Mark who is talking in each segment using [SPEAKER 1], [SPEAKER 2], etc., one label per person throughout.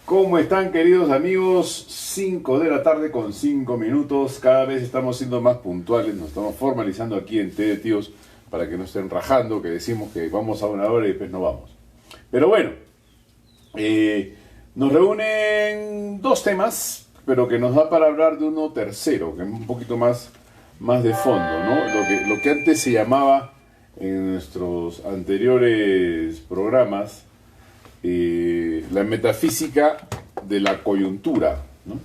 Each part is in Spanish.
[SPEAKER 1] ¿Cómo están, queridos amigos? 5 de la tarde con 5 minutos. Cada vez estamos siendo más puntuales. Nos estamos formalizando aquí en Té de Tíos para que no estén rajando, que decimos que vamos a una hora y después no vamos. Pero bueno, nos reúnen dos temas, pero que nos da para hablar de uno tercero, que es un poquito más de fondo, ¿no? Lo que antes se llamaba en nuestros anteriores programas la metafísica de la coyuntura, ¿no?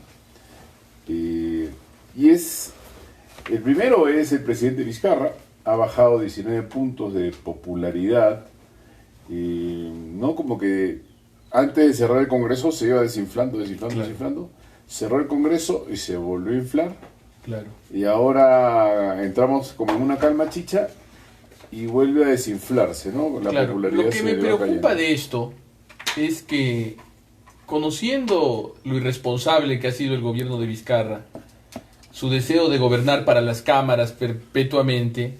[SPEAKER 1] El primero es el presidente Vizcarra. Ha bajado 19 puntos de popularidad, ¿no? Como que antes de cerrar el Congreso se iba desinflando, desinflando. Cerró el Congreso y se volvió a inflar.
[SPEAKER 2] Claro.
[SPEAKER 1] Y ahora entramos como en una calma chicha y vuelve a desinflarse, ¿no? La popularidad.
[SPEAKER 2] Lo que me preocupa de esto es que, conociendo lo irresponsable que ha sido el gobierno de Vizcarra, su deseo de gobernar para las cámaras perpetuamente,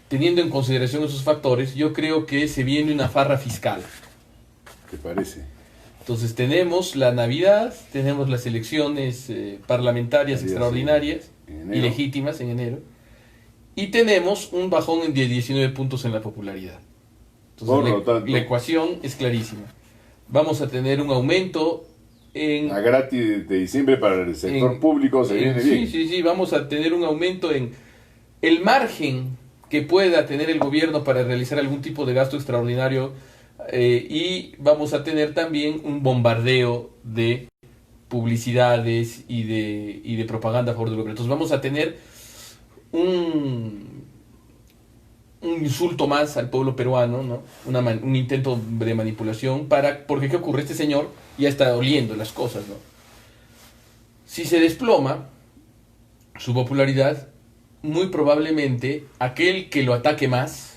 [SPEAKER 2] teniendo en consideración esos factores, yo creo que se viene una farra fiscal.
[SPEAKER 1] ¿Qué parece?
[SPEAKER 2] Entonces tenemos la Navidad, tenemos las elecciones parlamentarias extraordinarias y legítimas en enero, y tenemos un bajón de 19 puntos en la popularidad. Entonces la ecuación es clarísima. Vamos a tener un aumento en...
[SPEAKER 1] A gratis de diciembre para el sector público se viene bien.
[SPEAKER 2] Sí, vamos a tener un aumento en el margen que pueda tener el gobierno para realizar algún tipo de gasto extraordinario, y vamos a tener también un bombardeo de publicidades y de propaganda a favor del gobierno. Entonces vamos a tener un insulto más al pueblo peruano, ¿no? Un intento de manipulación porque ¿qué ocurre? Este señor ya está oliendo las cosas, ¿no? Si se desploma su popularidad, muy probablemente aquel que lo ataque más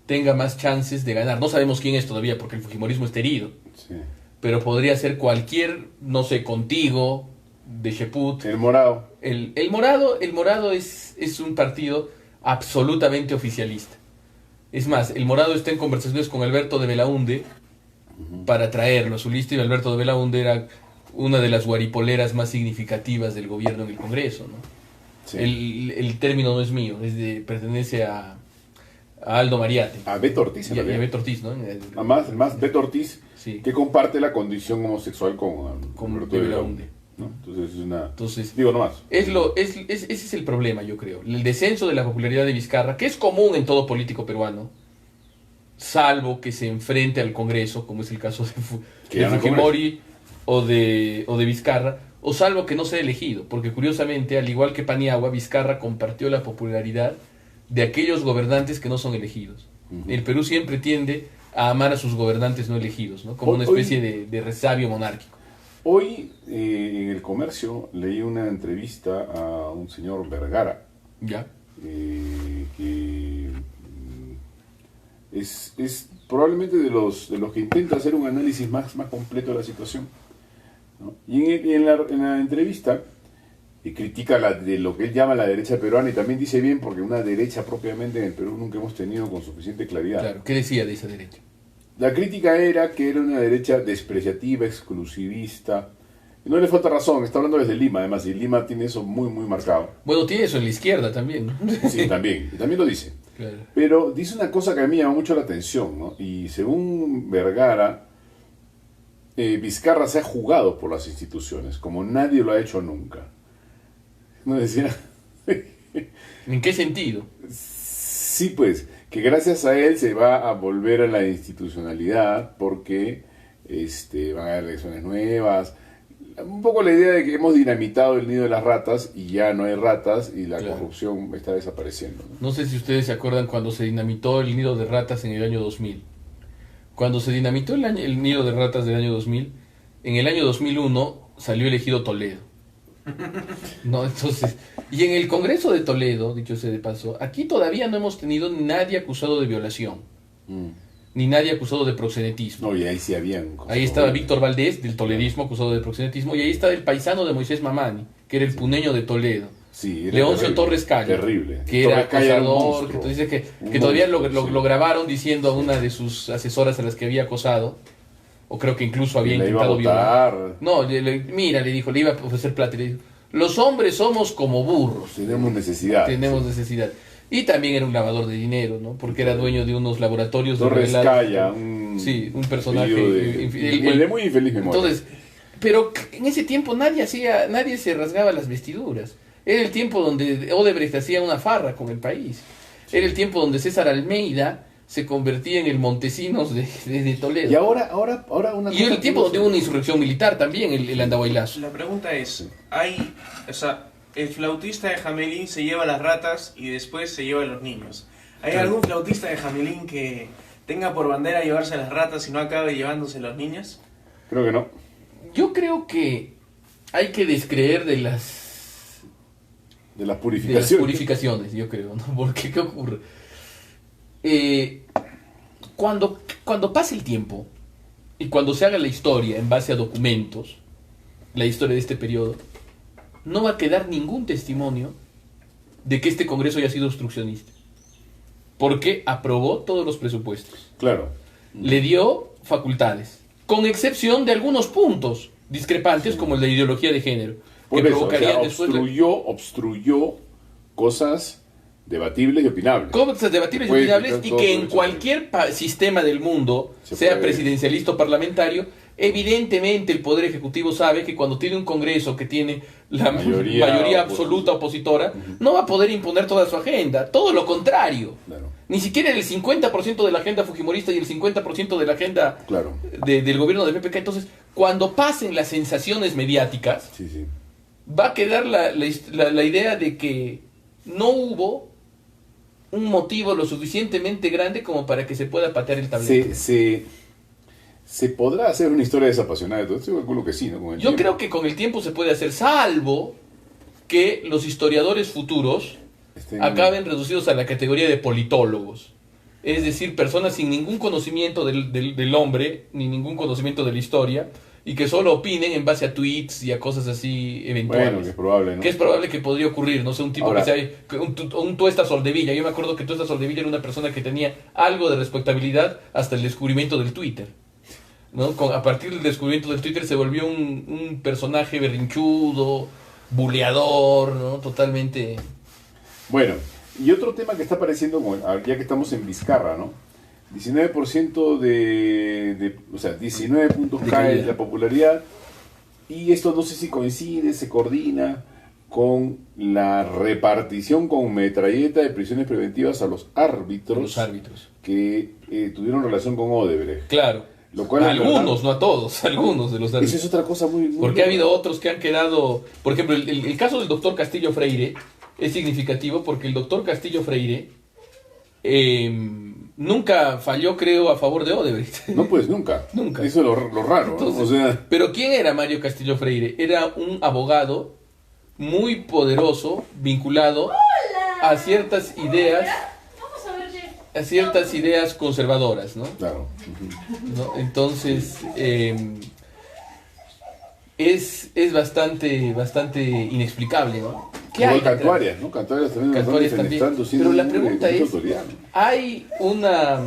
[SPEAKER 2] tenga más chances de ganar. No sabemos quién es todavía porque el fujimorismo está herido.
[SPEAKER 1] Sí.
[SPEAKER 2] Pero podría ser cualquier, no sé, Contigo, de Cheput.
[SPEAKER 1] El Morado.
[SPEAKER 2] El Morado es un partido absolutamente oficialista. Es más, el Morado está en conversaciones con Alberto de Belaunde para traerlo a su lista, y Alberto de Belaunde era una de las guaripoleras más significativas del gobierno en el Congreso, ¿no? Sí. El término no es mío, pertenece a Aldo Mariate.
[SPEAKER 1] A Beto Ortiz.
[SPEAKER 2] Y a Beto Ortiz, ¿no?
[SPEAKER 1] Más Beto Ortiz,
[SPEAKER 2] sí,
[SPEAKER 1] que comparte la condición homosexual con Alberto de Belaunde, ¿no? Entonces, digo nomás.
[SPEAKER 2] Ese es el problema, yo creo. El descenso de la popularidad de Vizcarra, que es común en todo político peruano, salvo que se enfrente al Congreso, como es el caso de Fujimori o de Vizcarra, o salvo que no sea elegido, porque curiosamente, al igual que Paniagua, Vizcarra compartió la popularidad de aquellos gobernantes que no son elegidos. El Perú siempre tiende a amar a sus gobernantes no elegidos, ¿no? Como una especie de resabio monárquico.
[SPEAKER 1] Hoy en El Comercio leí una entrevista a un señor Vergara,
[SPEAKER 2] ¿ya?
[SPEAKER 1] Que es probablemente de los que intenta hacer un análisis más completo de la situación, ¿no? Y en la entrevista critica de lo que él llama la derecha peruana, y también dice bien, porque una derecha propiamente en el Perú nunca hemos tenido con suficiente claridad.
[SPEAKER 2] Claro, ¿qué decía de esa derecha?
[SPEAKER 1] La crítica era que era una derecha despreciativa, exclusivista. No le falta razón, está hablando desde Lima, además, y Lima tiene eso muy marcado.
[SPEAKER 2] Bueno, tiene eso en la izquierda también, ¿no?
[SPEAKER 1] Sí, también lo dice.
[SPEAKER 2] Claro.
[SPEAKER 1] Pero dice una cosa que a mí me llama mucho la atención, ¿no? Y según Vergara, Vizcarra se ha jugado por las instituciones, como nadie lo ha hecho nunca. ¿No decía?
[SPEAKER 2] ¿En qué sentido?
[SPEAKER 1] Sí, pues, que gracias a él se va a volver a la institucionalidad porque van a haber elecciones nuevas. Un poco la idea de que hemos dinamitado el nido de las ratas y ya no hay ratas y la corrupción está desapareciendo, ¿no?
[SPEAKER 2] No sé si ustedes se acuerdan cuando se dinamitó el nido de ratas en el año 2000. Cuando se dinamitó el nido de ratas del año 2000, en el año 2001 salió elegido Toledo. No, entonces, y en el Congreso de Toledo, dicho sea de paso, aquí todavía no hemos tenido nadie acusado de violación, ni nadie acusado de proxenetismo.
[SPEAKER 1] No, y ahí sí habían.
[SPEAKER 2] Ahí estaba Víctor Valdés, del toledismo, acusado de proxenetismo, y ahí está el paisano de Moisés Mamani, que era el puneño de Toledo,
[SPEAKER 1] Sí, era
[SPEAKER 2] Leoncio
[SPEAKER 1] terrible,
[SPEAKER 2] Torres Calle.
[SPEAKER 1] Terrible.
[SPEAKER 2] Que
[SPEAKER 1] Torres
[SPEAKER 2] era
[SPEAKER 1] Calle era un
[SPEAKER 2] acosador,
[SPEAKER 1] monstruo.
[SPEAKER 2] que tú dices que
[SPEAKER 1] Un
[SPEAKER 2] todavía
[SPEAKER 1] monstruo, sí.
[SPEAKER 2] lo grabaron diciendo a una de sus asesoras a las que había acosado, o creo que incluso había
[SPEAKER 1] Y la iba a
[SPEAKER 2] intentado violar.
[SPEAKER 1] votar.
[SPEAKER 2] No, mira, le dijo, le iba a ofrecer plata, y le dijo, los hombres somos como burros,
[SPEAKER 1] Tenemos necesidad.
[SPEAKER 2] tenemos necesidad. Y también era un lavador de dinero, ¿no? Porque era dueño de unos laboratorios de
[SPEAKER 1] Torres
[SPEAKER 2] revelados.
[SPEAKER 1] Calla,
[SPEAKER 2] Sí, un personaje
[SPEAKER 1] de muy infeliz memoria.
[SPEAKER 2] Entonces, pero en ese tiempo nadie se rasgaba las vestiduras. Era el tiempo donde Odebrecht hacía una farra con el país. Era el tiempo donde César Almeida se convertía en el Montesinos de Toledo.
[SPEAKER 1] Y ahora una
[SPEAKER 2] Y
[SPEAKER 1] cosa
[SPEAKER 2] era el tiempo
[SPEAKER 1] curiosa.
[SPEAKER 2] donde hubo una insurrección militar también, el Andahuaylazo.
[SPEAKER 3] La pregunta es, el flautista de Jamelín se lleva las ratas y después se lleva a los niños. ¿Hay
[SPEAKER 2] Claro.
[SPEAKER 3] algún flautista de Jamelín que tenga por bandera llevarse a las ratas y no acabe llevándose a los niños?
[SPEAKER 1] Creo que no.
[SPEAKER 2] Yo creo que hay que descreer de las
[SPEAKER 1] De las
[SPEAKER 2] de
[SPEAKER 1] purificaciones.
[SPEAKER 2] las purificaciones, yo creo, ¿no? Porque, ¿qué ocurre? Cuando pase el tiempo y cuando se haga la historia en base a documentos, la historia de este periodo, no va a quedar ningún testimonio de que este Congreso haya sido obstruccionista. Porque aprobó todos los presupuestos.
[SPEAKER 1] Claro.
[SPEAKER 2] Le dio facultades, con excepción de algunos puntos discrepantes, como el de ideología de género,
[SPEAKER 1] Por
[SPEAKER 2] que
[SPEAKER 1] eso,
[SPEAKER 2] provocarían después...
[SPEAKER 1] obstruyó cosas debatibles y opinables.
[SPEAKER 2] Cosas debatibles y
[SPEAKER 1] Puede
[SPEAKER 2] opinables,
[SPEAKER 1] quitar
[SPEAKER 2] y
[SPEAKER 1] todo
[SPEAKER 2] que
[SPEAKER 1] por
[SPEAKER 2] en
[SPEAKER 1] eso.
[SPEAKER 2] cualquier sistema del mundo,
[SPEAKER 1] Se
[SPEAKER 2] sea
[SPEAKER 1] puede.
[SPEAKER 2] presidencialista o parlamentario, evidentemente el Poder Ejecutivo sabe que cuando tiene un Congreso que tiene la mayoría absoluta opositora, no va a poder imponer toda su agenda. Todo lo contrario.
[SPEAKER 1] Claro.
[SPEAKER 2] Ni siquiera el 50% de la agenda fujimorista y el 50% de la agenda
[SPEAKER 1] Claro.
[SPEAKER 2] del gobierno de PPK. Entonces, cuando pasen las sensaciones mediáticas,
[SPEAKER 1] Sí, sí.
[SPEAKER 2] va a quedar la idea de que no hubo un motivo lo suficientemente grande como para que se pueda patear el tablero.
[SPEAKER 1] ¿Se podrá hacer una historia desapasionada de todo esto? Yo calculo que sí, ¿no? Con el
[SPEAKER 2] Yo
[SPEAKER 1] tiempo.
[SPEAKER 2] creo que con el tiempo se puede hacer, salvo que los historiadores futuros acaben reducidos a la categoría de politólogos. Es decir, personas sin ningún conocimiento del hombre, ni ningún conocimiento de la historia, y que solo opinen en base a tweets y a cosas así eventuales.
[SPEAKER 1] Bueno, que es probable, ¿no?
[SPEAKER 2] Que es probable que podría ocurrir, no sé, un tipo
[SPEAKER 1] Ahora,
[SPEAKER 2] un Tuesta Soldevilla. Yo me acuerdo que Tuesta Soldevilla era una persona que tenía algo de respetabilidad hasta el descubrimiento del Twitter, ¿no? A partir del descubrimiento del Twitter se volvió un personaje berrinchudo, buleador, ¿no? Totalmente...
[SPEAKER 1] Bueno, y otro tema que está apareciendo, ya que estamos en Vizcarra, ¿no? 19% o sea, 19 puntos
[SPEAKER 2] De
[SPEAKER 1] cae
[SPEAKER 2] caída.
[SPEAKER 1] la popularidad, y esto no sé si coincide, se coordina con la repartición con metralleta de prisiones preventivas a los árbitros, que tuvieron relación con Odebrecht.
[SPEAKER 2] Claro.
[SPEAKER 1] Lo cual,
[SPEAKER 2] algunos, no a todos, algunos de los
[SPEAKER 1] esa
[SPEAKER 2] árbitros.
[SPEAKER 1] es otra cosa muy
[SPEAKER 2] Porque ha habido otros que han quedado... Por ejemplo, el caso del doctor Castillo Freire es significativo porque el doctor Castillo Freire nunca falló, creo, a favor de Odebrecht.
[SPEAKER 1] No, pues nunca.
[SPEAKER 2] Nunca.
[SPEAKER 1] Eso es lo raro, ¿no?
[SPEAKER 2] Entonces,
[SPEAKER 1] O sea,
[SPEAKER 2] pero ¿quién era Mario Castillo Freire? Era un abogado muy poderoso, vinculado a ciertas ideas, conservadoras, ¿no?
[SPEAKER 1] claro.
[SPEAKER 2] ¿No? Entonces, es bastante inexplicable, ¿no? ¿Qué
[SPEAKER 1] Igual
[SPEAKER 2] hay detrás?
[SPEAKER 1] Cantuarias, ¿no? Cantuarias también
[SPEAKER 2] Cantuarias
[SPEAKER 1] nos están
[SPEAKER 2] también.
[SPEAKER 1] siendo
[SPEAKER 2] Pero la
[SPEAKER 1] muy-
[SPEAKER 2] pregunta
[SPEAKER 1] mucha
[SPEAKER 2] es,
[SPEAKER 1] autoridad, ¿no?
[SPEAKER 2] hay una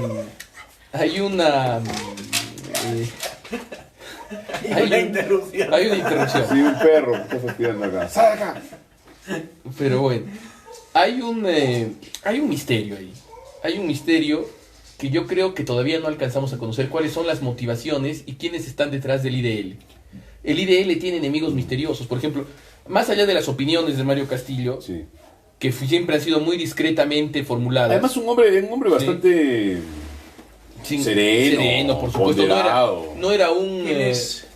[SPEAKER 3] Interrupción.
[SPEAKER 2] hay una interrupción.
[SPEAKER 1] Sí, un perro que está fastidiando acá. ¡Sal acá!
[SPEAKER 2] Pero bueno, hay un misterio ahí. Hay un misterio que yo creo que todavía no alcanzamos a conocer cuáles son las motivaciones y quiénes están detrás del IDL. El IDL tiene enemigos misteriosos. Por ejemplo, más allá de las opiniones de Mario Castillo,
[SPEAKER 1] Sí.
[SPEAKER 2] que siempre han sido muy discretamente formuladas.
[SPEAKER 1] Además, un hombre bastante sereno,
[SPEAKER 2] por supuesto.
[SPEAKER 1] ponderado.
[SPEAKER 2] No era un...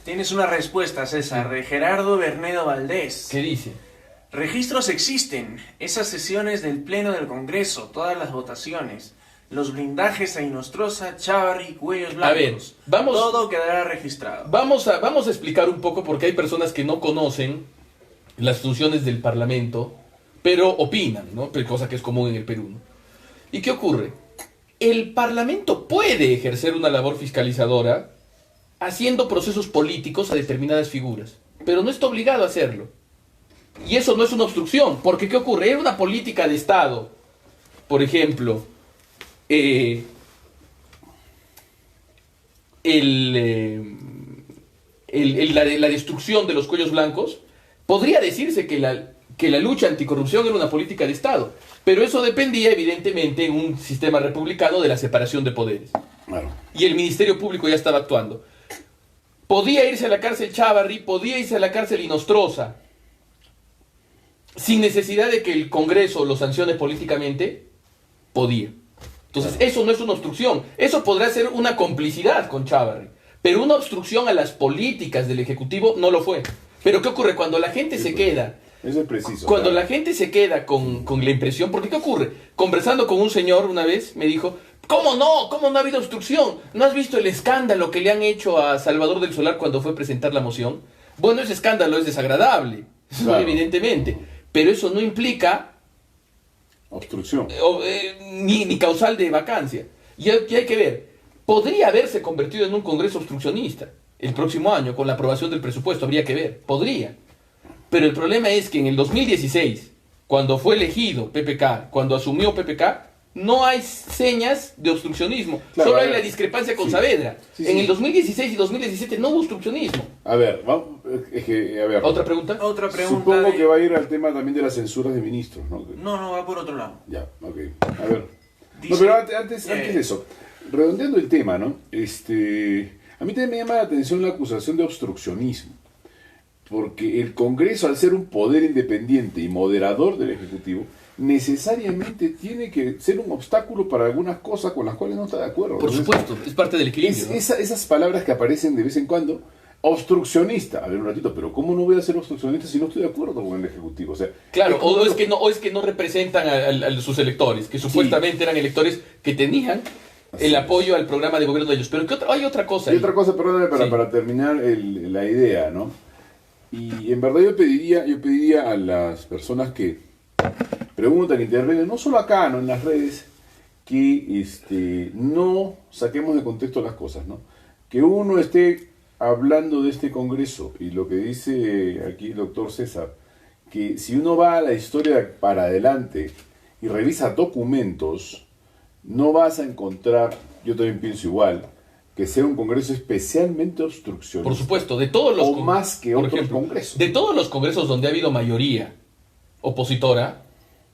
[SPEAKER 3] Tienes una respuesta, César, de Gerardo Bernedo Valdés.
[SPEAKER 2] ¿Qué dice?
[SPEAKER 3] Registros existen, esas sesiones del Pleno del Congreso, todas las votaciones, los blindajes a Inostroza, Chávarri, Cuellos Blancos.
[SPEAKER 2] A ver, vamos-
[SPEAKER 3] Todo quedará registrado.
[SPEAKER 2] Vamos a explicar un poco porque hay personas que no conocen las funciones del Parlamento, pero opinan, ¿no? Cosa que es común en el Perú, ¿no? ¿Y qué ocurre? El Parlamento puede ejercer una labor fiscalizadora haciendo procesos políticos a determinadas figuras, pero no está obligado a hacerlo. Y eso no es una obstrucción, porque ¿qué ocurre? Era una política de Estado. Por ejemplo, la destrucción de los cuellos blancos, podría decirse que la lucha anticorrupción era una política de Estado, pero eso dependía evidentemente en un sistema republicano de la separación de poderes.
[SPEAKER 1] Claro.
[SPEAKER 2] Y el Ministerio Público ya estaba actuando. Podía irse a la cárcel Chávarri, podía irse a la cárcel Inostroza, sin necesidad de que el Congreso lo sancione políticamente, podía. Entonces, eso no es una obstrucción. Eso podrá ser una complicidad con Chávarri, pero una obstrucción a las políticas del Ejecutivo no lo fue. Pero ¿qué ocurre? Cuando la gente se queda...
[SPEAKER 1] Eso es preciso.
[SPEAKER 2] Cuando
[SPEAKER 1] claro.
[SPEAKER 2] la gente se queda con la impresión... Porque ¿qué ocurre? Conversando con un señor una vez, me dijo... ¿Cómo no? ¿Cómo no ha habido obstrucción? ¿No has visto el escándalo que le han hecho a Salvador del Solar cuando fue a presentar la moción? Bueno, ese escándalo es desagradable,
[SPEAKER 1] Claro.
[SPEAKER 2] evidentemente. Pero eso no implica...
[SPEAKER 1] Obstrucción.
[SPEAKER 2] ni causal de vacancia. Y hay que ver, podría haberse convertido en un congreso obstruccionista el próximo año con la aprobación del presupuesto, habría que ver, podría. Pero el problema es que en el 2016, cuando fue elegido PPK, cuando asumió PPK, no hay señas de obstruccionismo,
[SPEAKER 1] Claro,
[SPEAKER 2] solo
[SPEAKER 1] a
[SPEAKER 2] hay
[SPEAKER 1] ver.
[SPEAKER 2] la discrepancia con
[SPEAKER 1] Sí.
[SPEAKER 2] Saavedra.
[SPEAKER 1] Sí,
[SPEAKER 2] En
[SPEAKER 1] sí.
[SPEAKER 2] el 2016 y 2017 no hubo obstruccionismo.
[SPEAKER 1] A ver, vamos, a ver.
[SPEAKER 2] ¿Otra pregunta?
[SPEAKER 3] Otra pregunta.
[SPEAKER 1] Supongo
[SPEAKER 3] de-
[SPEAKER 1] que va a ir al tema también de las censuras de ministros, ¿no?
[SPEAKER 3] No, va por otro lado.
[SPEAKER 1] Ya, ok. A ver.
[SPEAKER 3] Dice-
[SPEAKER 1] No, pero antes de eso, redondeando el tema, ¿no? A mí también me llama la atención la acusación de obstruccionismo. Porque el Congreso, al ser un poder independiente y moderador del Ejecutivo, necesariamente tiene que ser un obstáculo para algunas cosas con las cuales no está de acuerdo.
[SPEAKER 2] Por
[SPEAKER 1] Entonces,
[SPEAKER 2] supuesto, es parte del equilibrio. ¿no?
[SPEAKER 1] esas palabras que aparecen de vez en cuando, obstruccionista. A ver, un ratito, pero ¿cómo no voy a ser obstruccionista si no estoy de acuerdo con el Ejecutivo? O sea,
[SPEAKER 2] Claro,
[SPEAKER 1] como
[SPEAKER 2] o es que no representan a sus electores, que supuestamente eran electores que tenían el apoyo al programa de gobierno de ellos. Pero hay otra cosa.
[SPEAKER 1] Y
[SPEAKER 2] ahí.
[SPEAKER 1] otra cosa, perdóname,
[SPEAKER 2] Sí.
[SPEAKER 1] para terminar la idea, ¿no? Y en verdad yo pediría a las personas que preguntan, que intervienen, no solo acá, ¿no? En las redes, que no saquemos de contexto las cosas, ¿no? Que uno esté hablando de este Congreso y lo que dice aquí el doctor César, que si uno va a la historia para adelante y revisa documentos, no vas a encontrar, yo también pienso igual, que sea un Congreso especialmente obstruccionista.
[SPEAKER 2] Por supuesto, de todos los
[SPEAKER 1] O más que
[SPEAKER 2] por
[SPEAKER 1] otros congresos.
[SPEAKER 2] De todos los congresos donde ha habido mayoría opositora,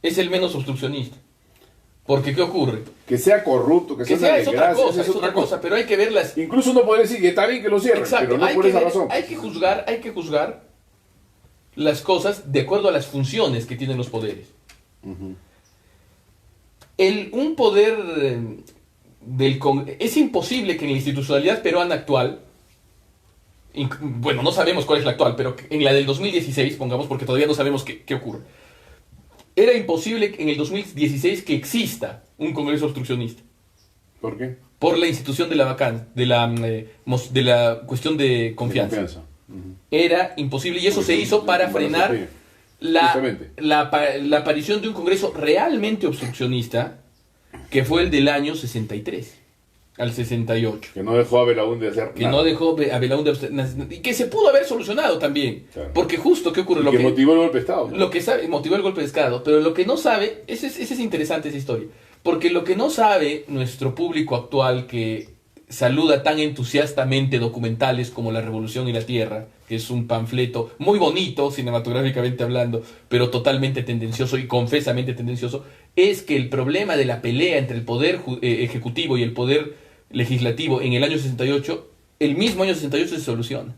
[SPEAKER 2] es el menos obstruccionista. Porque ¿qué ocurre?
[SPEAKER 1] Que sea corrupto, que sea una
[SPEAKER 2] es otra
[SPEAKER 1] desgracia,
[SPEAKER 2] cosa,
[SPEAKER 1] esa
[SPEAKER 2] es otra cosa, pero hay que verlas.
[SPEAKER 1] Incluso uno podría decir que está bien que lo cierren,
[SPEAKER 2] Exacto,
[SPEAKER 1] pero no
[SPEAKER 2] hay
[SPEAKER 1] por
[SPEAKER 2] que
[SPEAKER 1] esa
[SPEAKER 2] ver-
[SPEAKER 1] razón.
[SPEAKER 2] hay que juzgar las cosas de acuerdo a las funciones que tienen los poderes. Un poder es imposible que en la institucionalidad peruana actual, bueno, no sabemos cuál es la actual, pero en la del 2016, pongamos, porque todavía no sabemos qué ocurre. Era imposible en el 2016 que exista un Congreso obstruccionista
[SPEAKER 1] ¿Por qué?
[SPEAKER 2] por la institución de de la cuestión de confianza. Era imposible y eso
[SPEAKER 1] Porque
[SPEAKER 2] se hizo para
[SPEAKER 1] para
[SPEAKER 2] frenar
[SPEAKER 1] hacer justamente.
[SPEAKER 2] la aparición de un Congreso realmente obstruccionista, que fue el del año 63 al 68.
[SPEAKER 1] Que no dejó a Belaúnde hacer
[SPEAKER 2] Que
[SPEAKER 1] nada.
[SPEAKER 2] no dejó a Belaúnde y que se pudo haber solucionado también.
[SPEAKER 1] Claro.
[SPEAKER 2] Porque justo, ¿qué ocurre?
[SPEAKER 1] Y que motivó el golpe de Estado, ¿no?
[SPEAKER 2] Lo que sabe, motivó el golpe de Estado, pero lo que no sabe, ese es interesante esa historia, porque lo que no sabe nuestro público actual, que saluda tan entusiastamente documentales como La Revolución y la Tierra, que es un panfleto muy bonito cinematográficamente hablando, pero totalmente tendencioso y confesamente tendencioso, es que el problema de la pelea entre el poder ejecutivo y el poder legislativo en el año 68, el mismo año 68 se soluciona.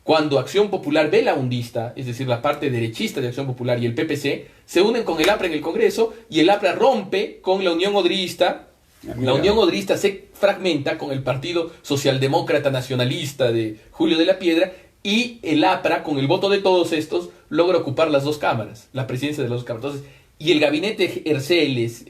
[SPEAKER 2] Cuando Acción Popular belaundista, es decir, la parte derechista de Acción Popular y el PPC, se unen con el APRA en el Congreso y el APRA rompe con la Unión Odrista. La Unión Odrista se fragmenta con el Partido Socialdemócrata Nacionalista de Julio de la Piedra y el APRA, con el voto de todos estos, logra ocupar las dos cámaras, la presidencia de las dos cámaras. Entonces, y el gabinete Erceles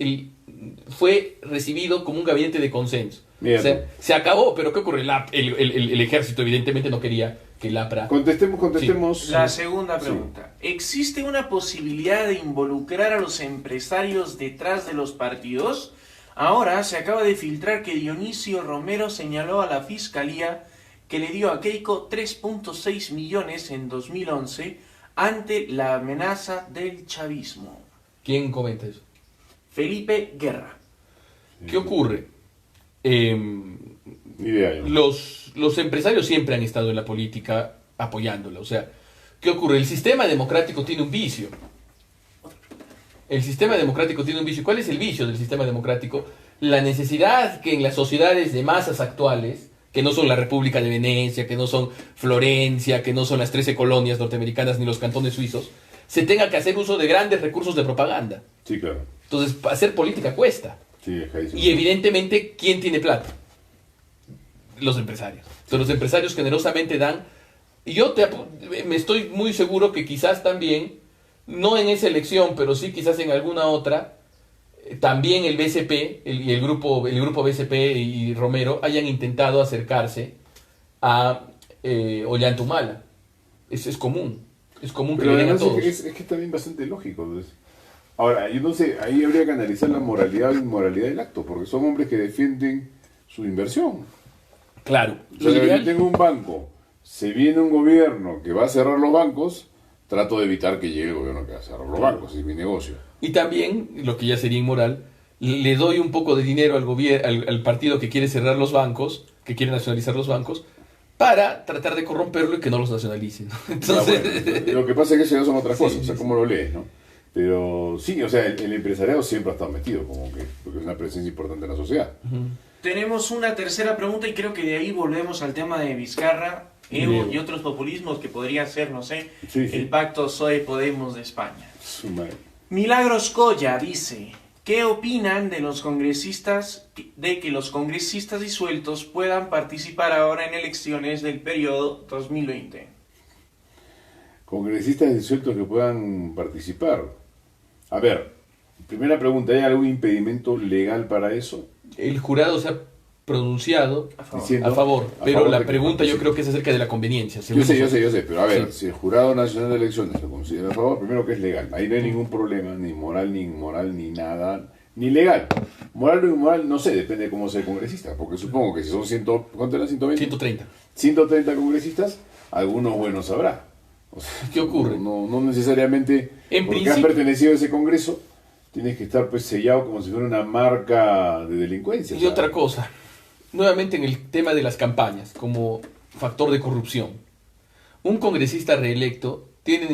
[SPEAKER 2] fue recibido como un gabinete de consenso.
[SPEAKER 1] Bien.
[SPEAKER 2] O sea, se acabó, pero ¿qué ocurre? El ejército evidentemente no quería que el APRA...
[SPEAKER 1] Contestemos.
[SPEAKER 3] La segunda pregunta. ¿Existe una posibilidad de involucrar a los empresarios detrás de los partidos? Ahora se acaba de filtrar que Dionisio Romero señaló a la Fiscalía que le dio a Keiko 3.6 millones en 2011 ante la amenaza del chavismo.
[SPEAKER 2] ¿Quién comenta eso?
[SPEAKER 3] Felipe Guerra.
[SPEAKER 2] ¿Qué ocurre?
[SPEAKER 1] Ni idea yo.
[SPEAKER 2] Los empresarios siempre han estado en la política apoyándola. O sea, ¿qué ocurre? El sistema democrático tiene un vicio. El sistema democrático tiene un vicio. ¿Cuál es el vicio del sistema democrático? La necesidad que en las sociedades de masas actuales, que no son la República de Venecia, que no son Florencia, que no son las 13 colonias norteamericanas ni los cantones suizos, se tenga que hacer uso de grandes recursos de propaganda.
[SPEAKER 1] Sí, claro.
[SPEAKER 2] Entonces, hacer política cuesta.
[SPEAKER 1] Sí,
[SPEAKER 2] Y evidentemente, ¿quién tiene plata? Los empresarios. Entonces, los empresarios generosamente dan. Y yo me estoy muy seguro que quizás también, no en esa elección, pero sí quizás en alguna otra, también el BCP y el grupo BCP y Romero hayan intentado acercarse a Ollantaytamala. Es común. Es común que
[SPEAKER 1] pero
[SPEAKER 2] le den a
[SPEAKER 1] además
[SPEAKER 2] todos.
[SPEAKER 1] es que es también bastante lógico. Entonces. Ahora, yo no sé, ahí habría que analizar la moralidad o inmoralidad del acto, porque son hombres que defienden su inversión.
[SPEAKER 2] Claro.
[SPEAKER 1] O sea, yo tengo un banco, se viene un gobierno que va a cerrar los bancos, trato de evitar que llegue el gobierno que va a cerrar los bancos, es mi negocio.
[SPEAKER 2] Y también, lo que ya sería inmoral, le doy un poco de dinero al partido que quiere cerrar los bancos, que quiere nacionalizar los bancos, para tratar de corromperlo y que no los nacionalicen, ¿no? Entonces,
[SPEAKER 1] Bueno, lo que pasa es que eso ya son otras
[SPEAKER 2] Sí,
[SPEAKER 1] cosas, o sea,
[SPEAKER 2] sí.
[SPEAKER 1] cómo lo lees, ¿no? Pero sí, o sea, el empresariado siempre ha estado metido, como que, porque es una presencia importante en la sociedad.
[SPEAKER 3] Tenemos una tercera pregunta y creo que de ahí volvemos al tema de Vizcarra, Evo
[SPEAKER 2] Bien.
[SPEAKER 3] y otros populismos que podría ser, no sé,
[SPEAKER 1] Sí, sí.
[SPEAKER 3] el pacto PSOE-Podemos de España.
[SPEAKER 1] Su madre.
[SPEAKER 3] Milagros Coya dice, ¿qué opinan de los congresistas, de que los congresistas disueltos puedan participar ahora en elecciones del periodo 2020?
[SPEAKER 1] Congresistas disueltos que puedan participar. A ver, primera pregunta, ¿hay algún impedimento legal para eso?
[SPEAKER 2] el jurado se ha pronunciado
[SPEAKER 3] A favor.
[SPEAKER 1] Diciendo-
[SPEAKER 2] a favor,
[SPEAKER 1] a
[SPEAKER 2] pero
[SPEAKER 1] favor
[SPEAKER 2] la
[SPEAKER 1] de que
[SPEAKER 2] pregunta yo
[SPEAKER 1] participe.
[SPEAKER 2] creo que es acerca de la conveniencia.
[SPEAKER 1] Yo
[SPEAKER 2] según
[SPEAKER 1] sé,
[SPEAKER 2] nosotros.
[SPEAKER 1] pero a ver,
[SPEAKER 2] Sí.
[SPEAKER 1] si el Jurado Nacional de Elecciones lo considera a favor, primero que es legal, ahí no hay ningún problema, ni moral, ni inmoral, ni nada, ni legal. Moral o inmoral, no sé, depende de cómo sea el congresista, porque supongo que si son 100, ¿cuánto eran? 120.
[SPEAKER 2] 130.
[SPEAKER 1] 130 congresistas, algunos buenos habrá. O sea,
[SPEAKER 2] ¿Qué ocurre?
[SPEAKER 1] No necesariamente
[SPEAKER 2] En
[SPEAKER 1] porque has
[SPEAKER 2] principio-
[SPEAKER 1] pertenecido a ese congreso, tienes que estar pues sellado como si fuera una marca de delincuencia.
[SPEAKER 2] Y
[SPEAKER 1] o sea,
[SPEAKER 2] otra cosa, nuevamente en el tema de las campañas, como factor de corrupción. Un congresista reelecto tiene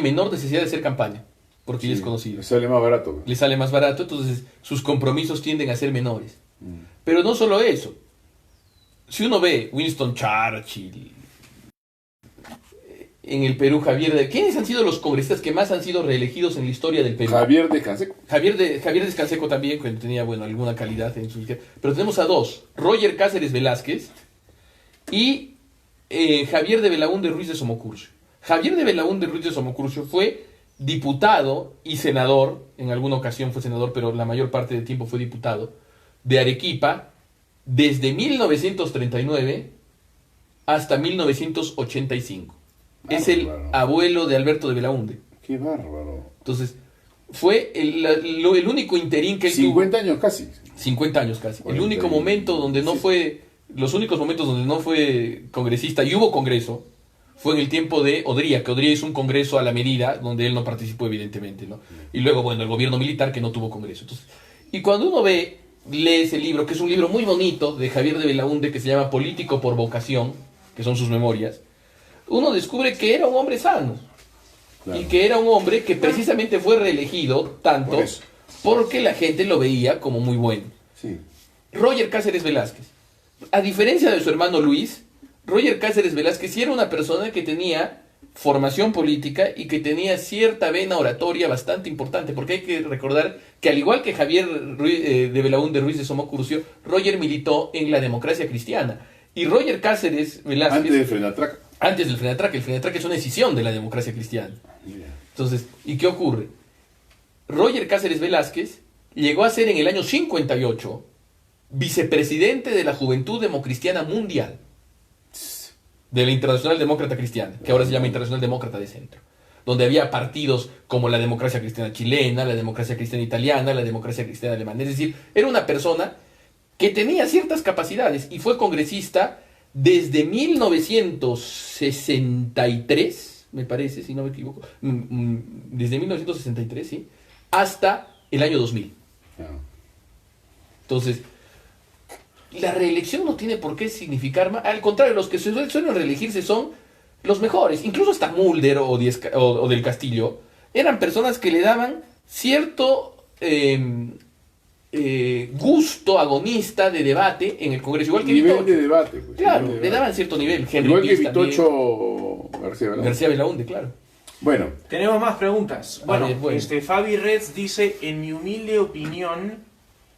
[SPEAKER 2] menor necesidad de hacer campaña, porque ya es
[SPEAKER 1] sí,
[SPEAKER 2] conocido.
[SPEAKER 1] le sale más barato.
[SPEAKER 2] Le sale más barato, entonces sus compromisos tienden a ser menores.
[SPEAKER 1] Mm.
[SPEAKER 2] Pero no solo eso. Si uno ve Winston Churchill, en el Perú, ¿quiénes han sido los congresistas que más han sido reelegidos en la historia del Perú?
[SPEAKER 1] Javier Descanseco.
[SPEAKER 2] Javier Descanseco también, que tenía alguna calidad en su izquierda. Pero tenemos a dos, Roger Cáceres Velázquez y Javier de Belaúnde Ruiz de Somocurcio. Javier de Belaúnde Ruiz de Somocurcio fue diputado y senador, en alguna ocasión fue senador, pero la mayor parte del tiempo fue diputado, de Arequipa, desde 1939 hasta 1985. Es el
[SPEAKER 1] Bárbaro.
[SPEAKER 2] abuelo de Alberto de Belaúnde.
[SPEAKER 1] Qué bárbaro.
[SPEAKER 2] Entonces, fue el único interín que él
[SPEAKER 1] 50 años casi.
[SPEAKER 2] tuvo. 50 años casi. El
[SPEAKER 1] 40
[SPEAKER 2] único momento donde no
[SPEAKER 1] sí.
[SPEAKER 2] fue, los únicos momentos donde no fue congresista y hubo congreso, fue en el tiempo de Odría, que Odría hizo un congreso a la medida, donde él no participó evidentemente, ¿no? Y luego, bueno, el gobierno militar que no tuvo congreso. Entonces, y cuando uno lee ese libro, que es un libro muy bonito de Javier de Belaúnde, que se llama Político por vocación, que son sus memorias, uno descubre que era un hombre sano.
[SPEAKER 1] Claro.
[SPEAKER 2] Y que era un hombre que precisamente fue reelegido tanto
[SPEAKER 1] Por eso.
[SPEAKER 2] porque la gente lo veía como muy bueno.
[SPEAKER 1] Sí.
[SPEAKER 2] Roger Cáceres Velázquez. A diferencia de su hermano Luis, Roger Cáceres Velázquez sí era una persona que tenía formación política y que tenía cierta vena oratoria bastante importante, porque hay que recordar que al igual que Javier de Belaúnde Ruiz de Somocurcio, Roger militó en la democracia cristiana. Y Roger Cáceres Velázquez...
[SPEAKER 1] Antes de Frenatrac.
[SPEAKER 2] Antes del Frenatrac. El Frenatrac es una escisión de la democracia cristiana.
[SPEAKER 1] Mira.
[SPEAKER 2] Entonces, ¿y qué ocurre? Roger Cáceres Velázquez llegó a ser en el año 58 vicepresidente de la Juventud Democristiana Mundial, de la Internacional Demócrata Cristiana, que ahora se llama Internacional Demócrata de Centro, donde había partidos como la Democracia Cristiana Chilena, la Democracia Cristiana Italiana, la Democracia Cristiana Alemana. Es decir, era una persona que tenía ciertas capacidades y fue congresista desde 1963, me parece, si no me equivoco, desde 1963, sí, hasta el año 2000. Entonces, la reelección no tiene por qué significar más. Al contrario, los que suelen reelegirse son los mejores. Incluso hasta Mulder o del Castillo eran personas que le daban cierto gusto agonista de debate en el Congreso. Igual que
[SPEAKER 1] nivel
[SPEAKER 2] Vitocho.
[SPEAKER 1] de debate. Pues,
[SPEAKER 2] Claro,
[SPEAKER 1] nivel de
[SPEAKER 2] le
[SPEAKER 1] debate.
[SPEAKER 2] daban cierto nivel. Henry
[SPEAKER 1] Igual que
[SPEAKER 2] Pierce también.
[SPEAKER 1] Vitocho García Belaúnde.
[SPEAKER 2] García Belaúnde, claro.
[SPEAKER 1] Bueno,
[SPEAKER 3] Tenemos más preguntas.
[SPEAKER 2] A
[SPEAKER 3] Bueno,
[SPEAKER 2] ver, bueno.
[SPEAKER 3] Fabi Reds dice, en mi humilde opinión,